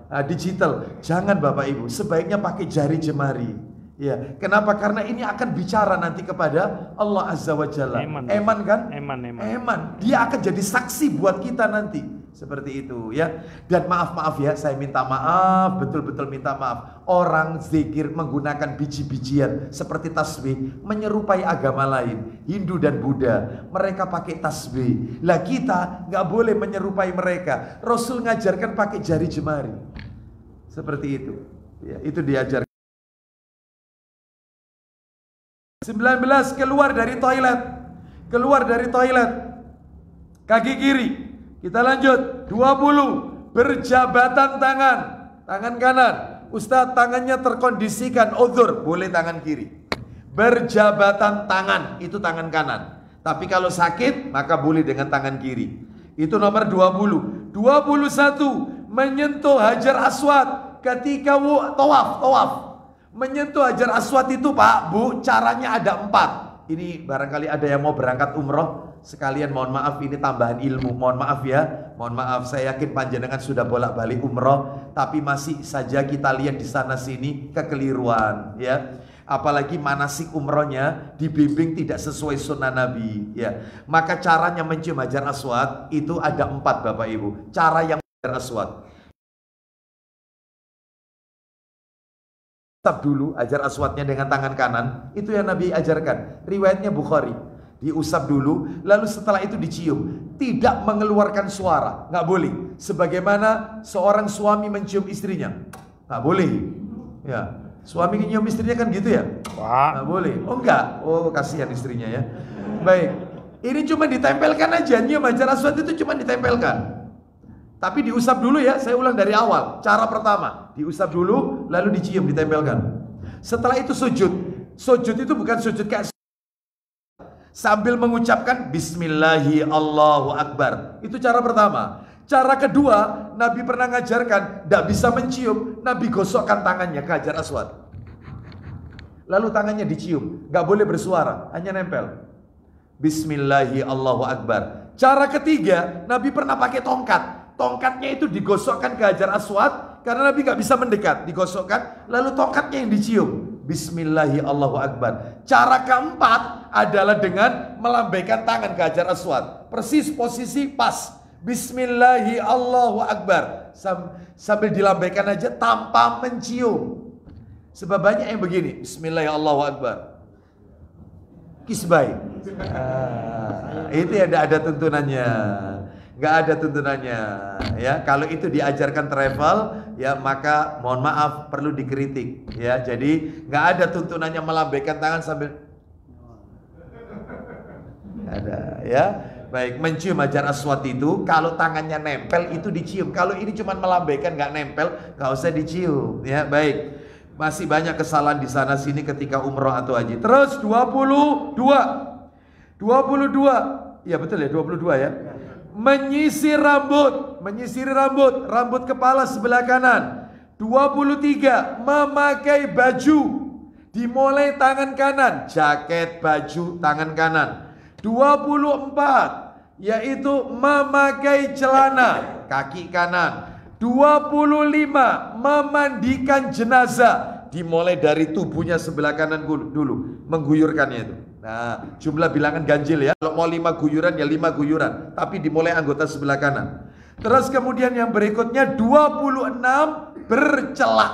Nah, digital. Jangan Bapak Ibu, sebaiknya pakai jari jemari. Ya, kenapa? Karena ini akan bicara nanti kepada Allah Azza wa Jalla. Eman kan? Eman. Dia akan jadi saksi buat kita nanti. Seperti itu ya. Dan maaf ya, saya minta maaf, betul-betul minta maaf. Orang zikir menggunakan biji-bijian seperti tasbih menyerupai agama lain, Hindu dan Buddha. Mereka pakai tasbih. Lah kita nggak boleh menyerupai mereka. Rasul ngajarkan pakai jari jemari. Seperti itu. Ya, itu diajarkan. 19 keluar dari toilet. Keluar dari toilet. Kaki kiri. Kita lanjut. 20 berjabatan tangan. Tangan kanan. Ustadz, tangannya terkondisikan uzur, boleh tangan kiri. Berjabatan tangan itu tangan kanan. Tapi kalau sakit maka boleh dengan tangan kiri. Itu nomor 20. 21, menyentuh Hajar Aswad ketika tawaf. Menyentuh Hajar Aswad itu Pak, Bu, caranya ada 4. Ini barangkali ada yang mau berangkat umroh. Sekalian mohon maaf, ini tambahan ilmu. Mohon maaf ya. Mohon maaf, saya yakin panjenengan sudah bolak-balik umroh, tapi masih saja kita lihat di sana sini kekeliruan ya. Apalagi manasik umrohnya dibimbing tidak sesuai sunnah Nabi ya. Maka caranya mencium Hajar Aswad itu ada 4 Bapak Ibu. Cara yang Hajar Aswad. Usap dulu Hajar Aswadnya dengan tangan kanan. Itu yang Nabi ajarkan. Riwayatnya Bukhari. Diusap dulu, lalu setelah itu dicium. Tidak mengeluarkan suara, nggak boleh. Sebagaimana seorang suami mencium istrinya, nggak boleh. Ya, suami mencium istrinya kan gitu ya? Nggak boleh. Oh enggak, oh kasihan istrinya ya. Baik, ini cuma ditempelkan aja. Nyium Hajar Aswad itu cuma ditempelkan. Tapi diusap dulu ya. Saya ulang dari awal. Cara pertama, diusap dulu, lalu dicium, ditempelkan. Setelah itu sujud. Sujud itu bukan sujud kayak sambil mengucapkan Bismillahi Allahu Akbar. Itu cara pertama. Cara kedua, Nabi pernah ngajarkan, tidak bisa mencium, Nabi gosokkan tangannya ke Hajar Aswad. Lalu tangannya dicium, gak boleh bersuara, hanya nempel. Bismillahi Allahu Akbar. Cara ketiga, Nabi pernah pakai tongkat. Tongkatnya itu digosokkan ke Hajar Aswad, karena Nabi gak bisa mendekat, digosokkan, lalu tongkatnya yang dicium. Bismillahi Allahu Akbar. Cara keempat adalah dengan melambaikan tangan ke Hajar Aswad. Persis posisi pas. Bismillahi Allahu Akbar. Sambil dilambaikan aja tanpa mencium. Sebab banyak yang begini. Bismillahi Allahu Akbar. Kisbai. Itu ya tidak ada tuntunannya. Nggak ada tuntunannya ya. Kalau itu diajarkan travel ya, maka mohon maaf perlu dikritik ya. Jadi nggak ada tuntunannya melambaikan tangan sambil ada ya. Baik, mencium Hajar Aswad itu kalau tangannya nempel itu dicium. Kalau ini cuma melambaikan nggak nempel, nggak usah dicium ya. Baik, masih banyak kesalahan di sana sini ketika umroh atau haji. Terus 22 ya, betul ya, 22 ya. Menyisir rambut, rambut kepala sebelah kanan. 23, memakai baju, dimulai tangan kanan, jaket, baju, tangan kanan. 24, yaitu memakai celana, kaki kanan. 25, memandikan jenazah, dimulai dari tubuhnya sebelah kanan dulu, mengguyurkannya itu. Nah, jumlah bilangan ganjil ya. Kalau mau 5 guyuran ya 5 guyuran, tapi dimulai anggota sebelah kanan. Terus kemudian yang berikutnya 26, bercelak.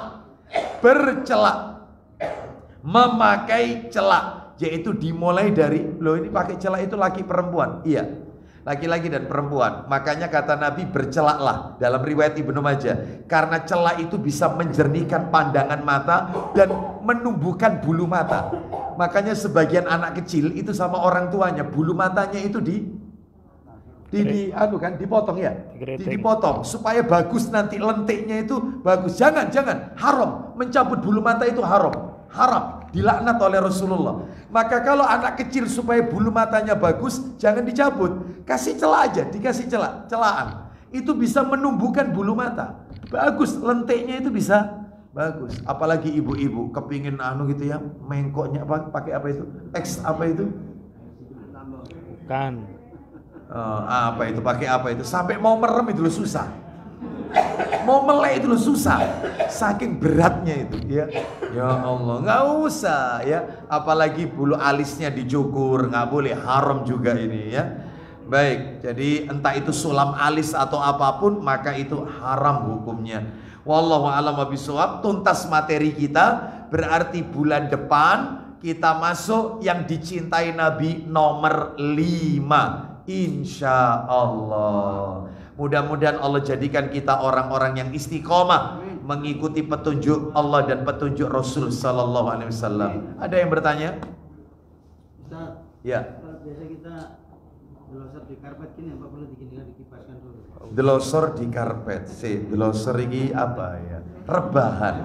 Memakai celak, yaitu dimulai dari, loh ini pakai celak itu laki perempuan? Iya. Laki-laki dan perempuan. Makanya kata Nabi bercelaklah dalam riwayat Ibnu Majah, karena celak itu bisa menjernihkan pandangan mata dan menumbuhkan bulu mata. Makanya sebagian anak kecil itu sama orang tuanya bulu matanya itu dipotong ya, dipotong supaya bagus, nanti lentiknya itu bagus. Jangan haram mencabut bulu mata, itu haram, dilaknat oleh Rasulullah. Maka kalau anak kecil supaya bulu matanya bagus, jangan dicabut, kasih celah aja, dikasih celaan. Itu bisa menumbuhkan bulu mata, bagus, lentiknya itu bisa bagus. Apalagi ibu-ibu kepingin gitu ya, mengkoknya pakai apa itu? Apa itu? Bukan. Apa itu? Pakai apa itu? Sampai mau merem itu loh susah. Mau melek itu loh susah. Saking beratnya itu ya. Ya Allah, nggak usah ya. Apalagi bulu alisnya dicukur, nggak boleh, haram juga ini ya. Baik, jadi entah itu sulam alis atau apapun, maka itu haram hukumnya. Wallahu a'lam bishawab. Tuntas materi kita, berarti bulan depan kita masuk yang dicintai Nabi nomor 5, insya Allah. Mudah-mudahan Allah jadikan kita orang-orang yang istiqomah mengikuti petunjuk Allah dan petunjuk Rasul sallallahu alaihi wasallam. Ada yang bertanya? Ustaz, ya. Biasa kita delosor di karpet gini, apa perlu dikipaskan dulu? Delosor di karpet, delosor ini apa ya? Rebahan.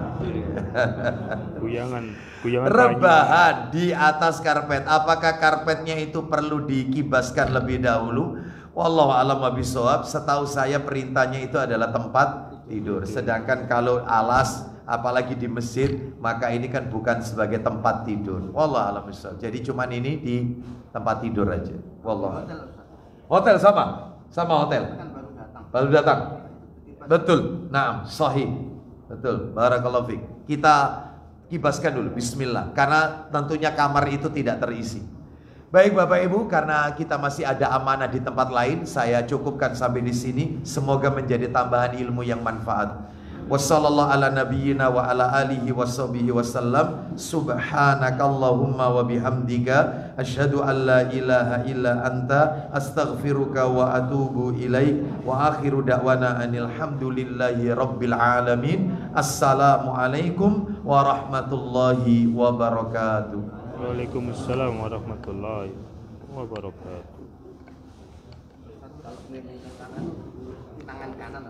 Guyangan Rebahan di atas karpet. Apakah karpetnya itu perlu dikibaskan lebih dahulu? Wallahu a'lam bishawab. Setahu saya perintahnya itu adalah tempat tidur. Sedangkan kalau alas, apalagi di masjid, maka ini kan bukan sebagai tempat tidur. Wallahu a'lam bishawab. Jadi cuman ini di tempat tidur aja. Wallahu a'lam. Hotel sama hotel. Kan baru datang. Baru datang. Betul. Naam, sahih. Betul. Barakallahu fiik. Kita kibaskan dulu bismillah karena tentunya kamar itu tidak terisi. Baik Bapak Ibu, karena kita masih ada amanah di tempat lain, saya cukupkan sampai di sini. Semoga menjadi tambahan ilmu yang manfaat. Wassallallahu ala nabiyyina wa ala alihi washabihi wasallam. Subhanakallahumma wa bihamdika asyhadu an la ilaha illa anta astaghfiruka wa atubu ilaik. Wa akhiru da'wana anil hamdulillahi rabbil alamin. Assalamualaikum warahmatullahi wabarakatuh. Waalaikumsalam warahmatullahi wabarakatuh. Kalau tangan kanan